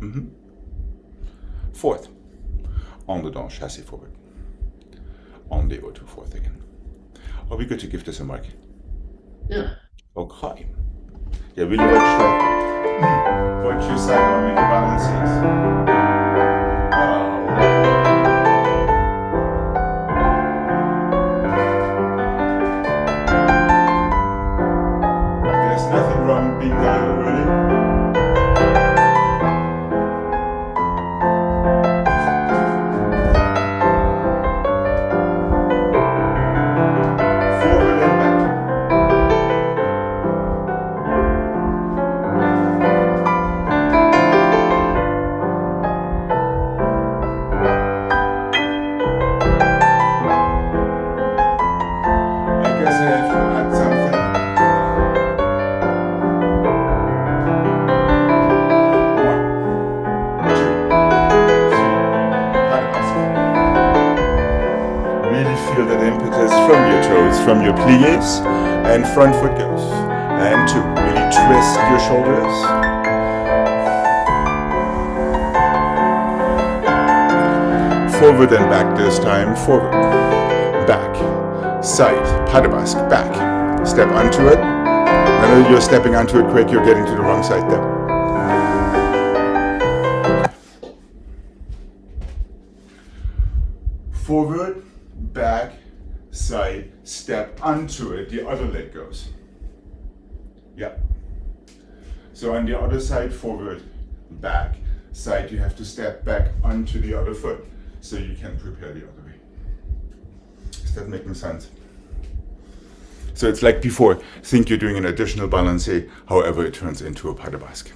4th, en dedans, chassé forward. En dehors to 4th again. Are we good to give this a mark? Yeah. Okay. Yeah, really watch your side arm in the balances. There's nothing wrong being a little early. Feel that impetus from your toes, from your pliés, and front foot goes. And 2, really twist your shoulders. Forward and back this time, forward, back, side, pas de basque, back. Step onto it. I know you're stepping onto it quick, you're getting to the wrong side there. Forward, back, side, step onto it, the other leg goes. Yeah. So on the other side, forward, back, side, you have to step back onto the other foot so you can prepare the other way. Is that making sense? So it's like before, think you're doing an additional balancé, however it turns into a pas de basque.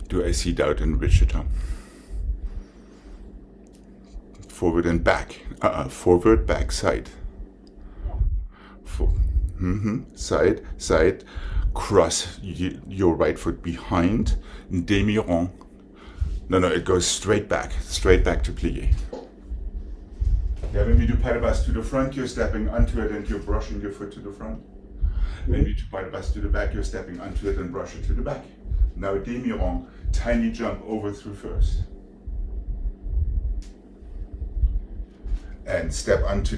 Do I see doubt in Wichita? Forward and back. Forward, back, side. Side, side. Cross your right foot behind. Demi-rond. No, it goes straight back to plié. Yeah, when we do pas de basque to the front, you're stepping onto it and you're brushing your foot to the front. When we do pas de basque to the back, you're stepping onto it and brush it to the back. Now demi-rond, tiny jump over through first. And step onto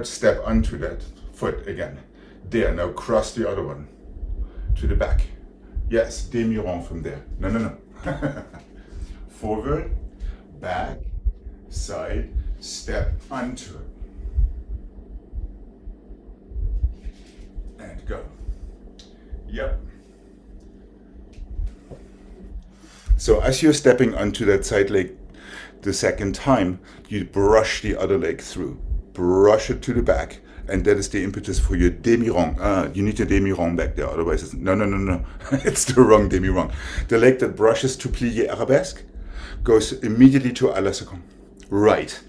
step onto that foot again. There, now cross the other one to the back. Yes, demi-rond from there. No. Forward, back, side, step onto it. And go. Yep. So as you're stepping onto that side leg the second time, you brush the other leg through. Brush it to the back. And that is the impetus for your demi-rond. You need your demi-rond back there, otherwise it's... No. It's the wrong demi-rond. The leg that brushes to plié arabesque goes immediately to à la seconde. Right.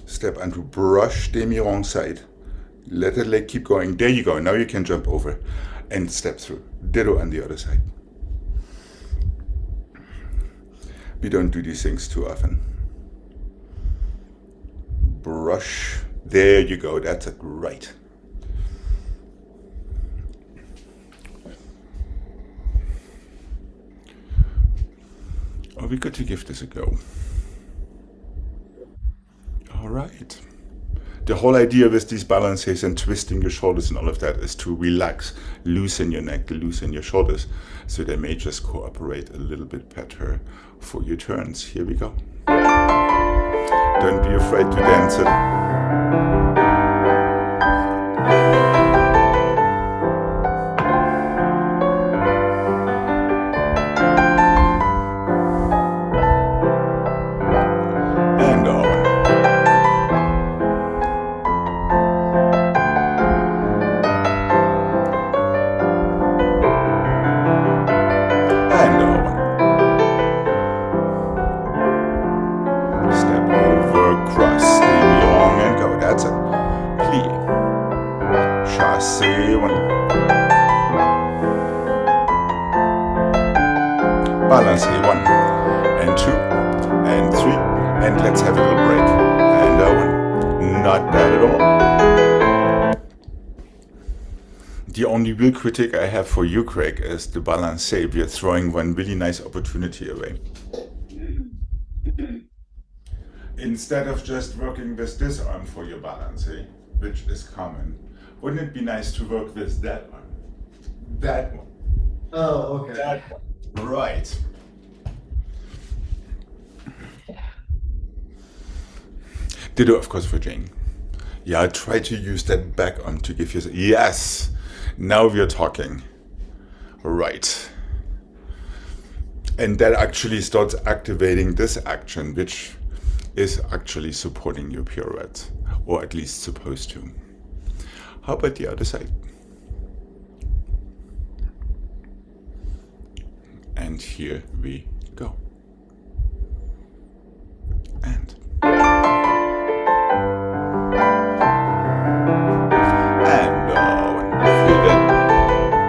Step onto brush demi-rond side. Let the leg keep going. There you go. Now you can jump over and step through. Ditto on the other side. We don't do these things too often. Brush. There you go. That's it. Right. Oh, we got to give this a go. All right. The whole idea with these balances and twisting your shoulders and all of that is to relax, loosen your neck, loosen your shoulders, so they may just cooperate a little bit better for your turns. Here we go. Don't be afraid to dance it. Balance here, 1 and 2 and 3, and let's have a little break. And 1, not bad at all. The only real critique I have for you, Craig, is the balance. You're throwing one really nice opportunity away. Instead of just working with this arm for your balance, which is common, wouldn't it be nice to work with that one? That one. Oh, okay. That one. Right. Ditto, of course, for Jane. Yeah, try to use that back arm to give you... Yes! Now we're talking. Right. And that actually starts activating this action, which is actually supporting your pirouette, or at least supposed to. How about the other side? And here we go. And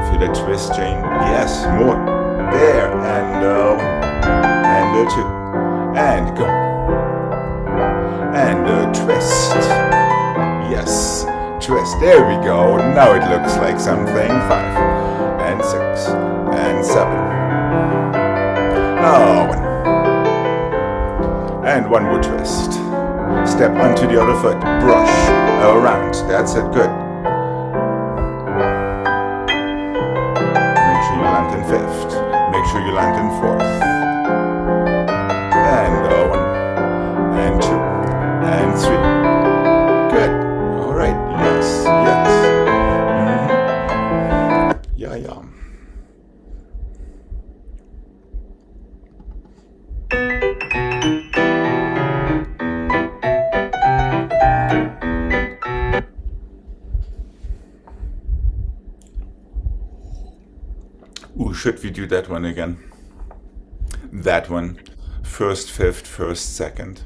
feel that twist, Jane. Yes, more. There, and 2, and go. And twist. Yes, twist. There we go. Now it looks like something. 5 and 6 and 7. Oh, 1. And 1 more twist. Step onto the other foot. Brush around. That's it. Good. land in fourth. And 1, and 2, and 3. Good. All right. Yes, yes. Yeah, yeah. Ooh, should we do that one again? That one. First, fifth, first, second.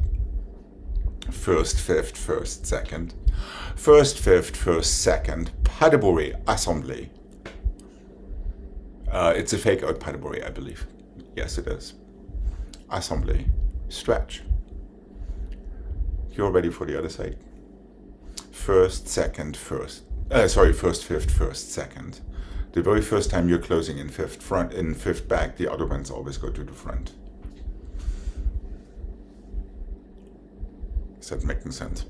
First, fifth, first, second. First, fifth, first, second. Pas de bourrée, assemblée. It's a fake out pas de bourrée, I believe. Yes, it is. Assemblée. Stretch. You're ready for the other side. First, second, first. First, fifth, first, second. The very first time you're closing in fifth front, in fifth back, the other ones always go to the front. Is that making sense?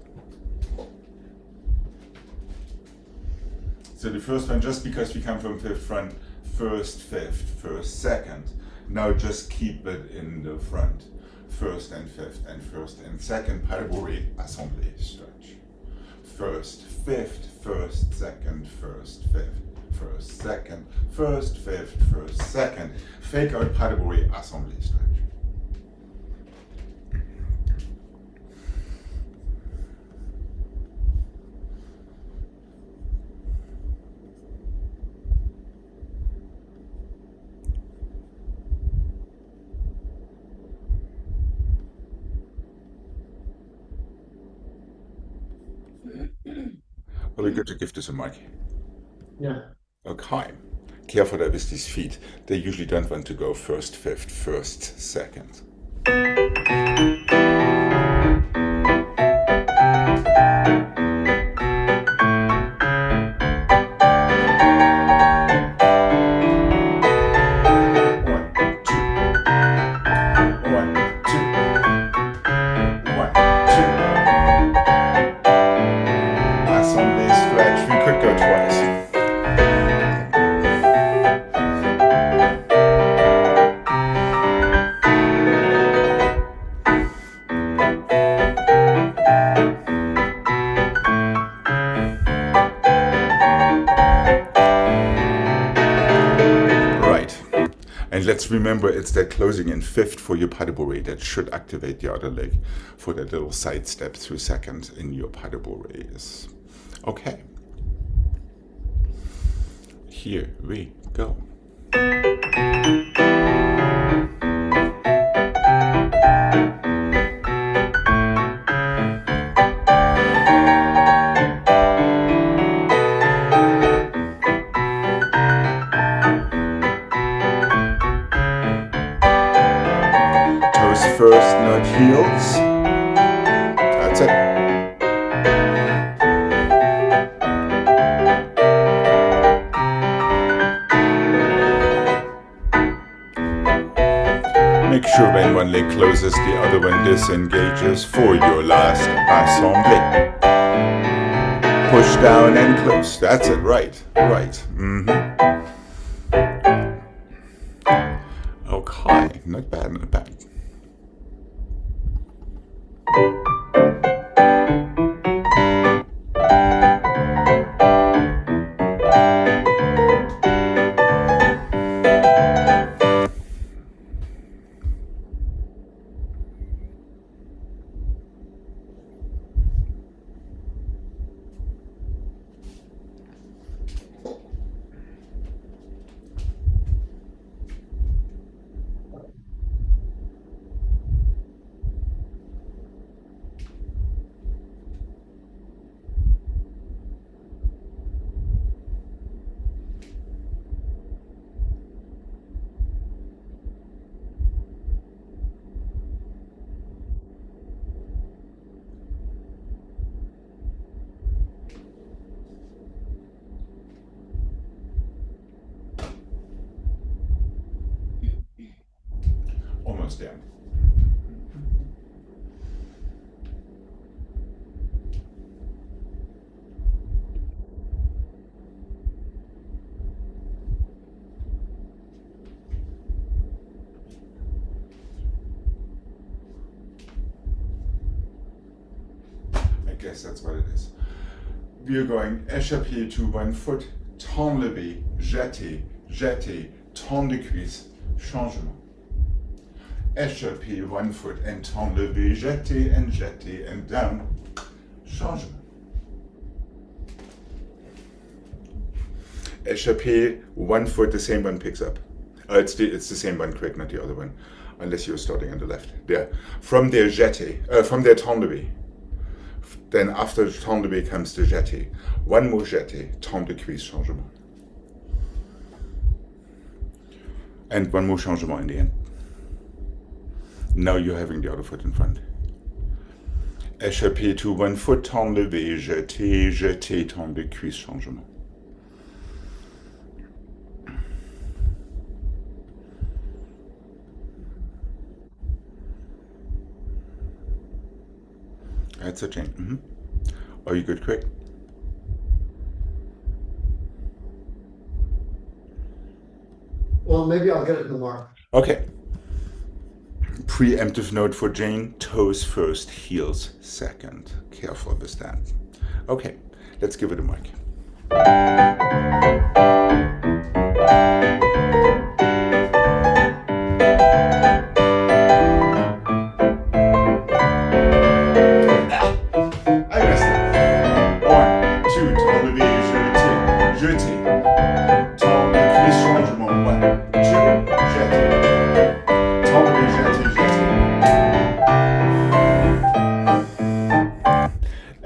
So the first one, just because we come from fifth front, first, fifth, first, second. Now just keep it in the front. First and fifth and first and second. Pas de bourrée, assemblée, stretch. First, fifth, first, second, first, fifth. First, second, first, fifth, first, second. Fake out pas de bourrée, assemblée, stretch. Well, we're good to give this a mic. Yeah. Okay. Careful there with these feet. They usually don't want to go first, fifth, first, second. Assemblée, stretch. We could go twice. And let's remember, it's that closing in fifth for your pas de bourrée that should activate the other leg for that little side step through second in your pas de bourrées. Okay. Here we go. First, not heels. That's it. Make sure when one leg closes, the other one disengages for your last assemblée. Push down and close. That's it. Right. Right. Okay. Not bad. Not bad. Almost there. guess that's what it is. We are going échappé to 1 foot, temps levé, jeté, jeté, temps de cuisse, changement. Échappé 1 foot and temps levé, jeté and down, changement. Échappé 1 foot, the same one picks up. It's the same one, correct, not the other one, unless you're starting on the left. There, from their jeté, from their temps levé. Then after temps levé comes the jeté. 1 more jeté, temps de cuisse, changement. And 1 more changement in the end. Now you're having the other foot in front. Échappé to 1 foot, temps levé, jeté, jeté, temps de cuisse, changement. That's a change. Are you good, Craig? Well, maybe I'll get it tomorrow. Okay. Preemptive note for Jane, toes first, heels second. Careful with that. Okay, let's give it a mic.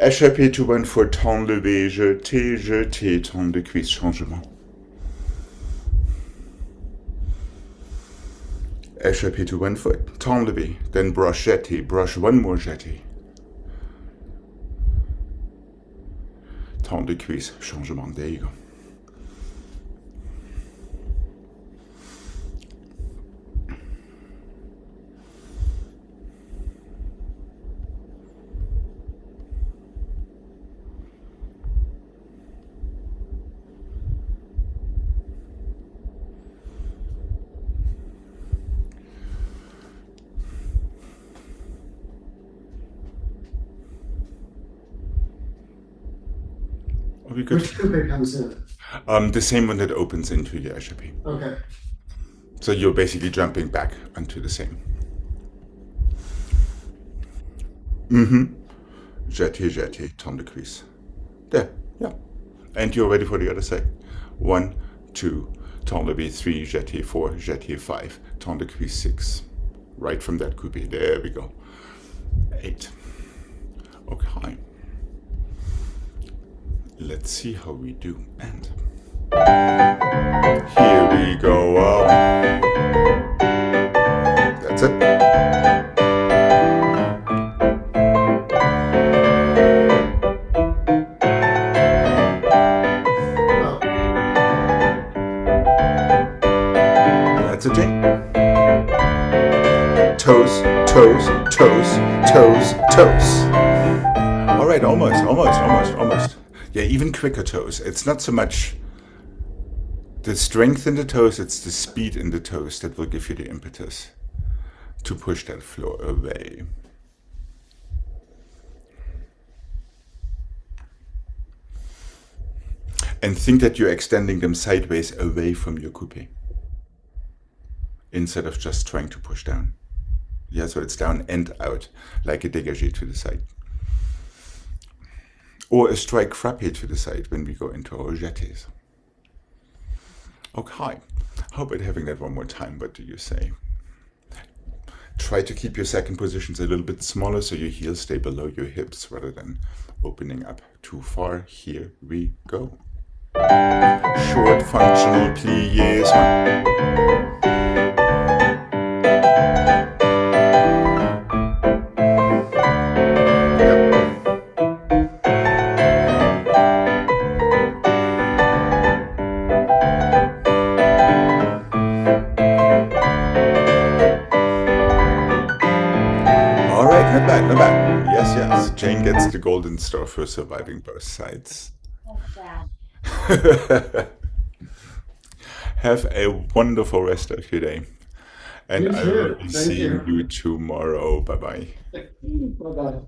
Échappé to 1 foot, temps levé, jeté, jeté, temps de cuisse, changement. Échappé to 1 foot, temps levé, then brush jeté, brush 1 more jeté. Temps de cuisse, changement, there you go. Which coupe comes in? The same one that opens into your échappé. Okay. So you're basically jumping back onto the same. Jeté, jeté, temps de cuisse. There, yeah. And you're ready for the other side. 1, 2, temps levé 3, jeté 4, jeté 5, temps de cuisse 6. Right from that coupe. There we go. 8. Okay. Let's see how we do. And here we go. That's it. That's a J. Toes, toes, toes, toes, toes. All right, almost. Yeah, even quicker toes. It's not so much the strength in the toes, it's the speed in the toes that will give you the impetus to push that floor away. And think that you're extending them sideways away from your coupe instead of just trying to push down. Yeah, so it's down and out, like a dégagé to the side. Or a strike frappé to the side when we go into our jetés. Okay, how about having that one more time? What do you say? Try to keep your second positions a little bit smaller so your heels stay below your hips rather than opening up too far. Here we go. Short functional pliés. Not bad. Yes. Jane gets the golden star for surviving both sides. Have a wonderful rest of your day. And I will be seeing you tomorrow. Bye-bye. Bye-bye.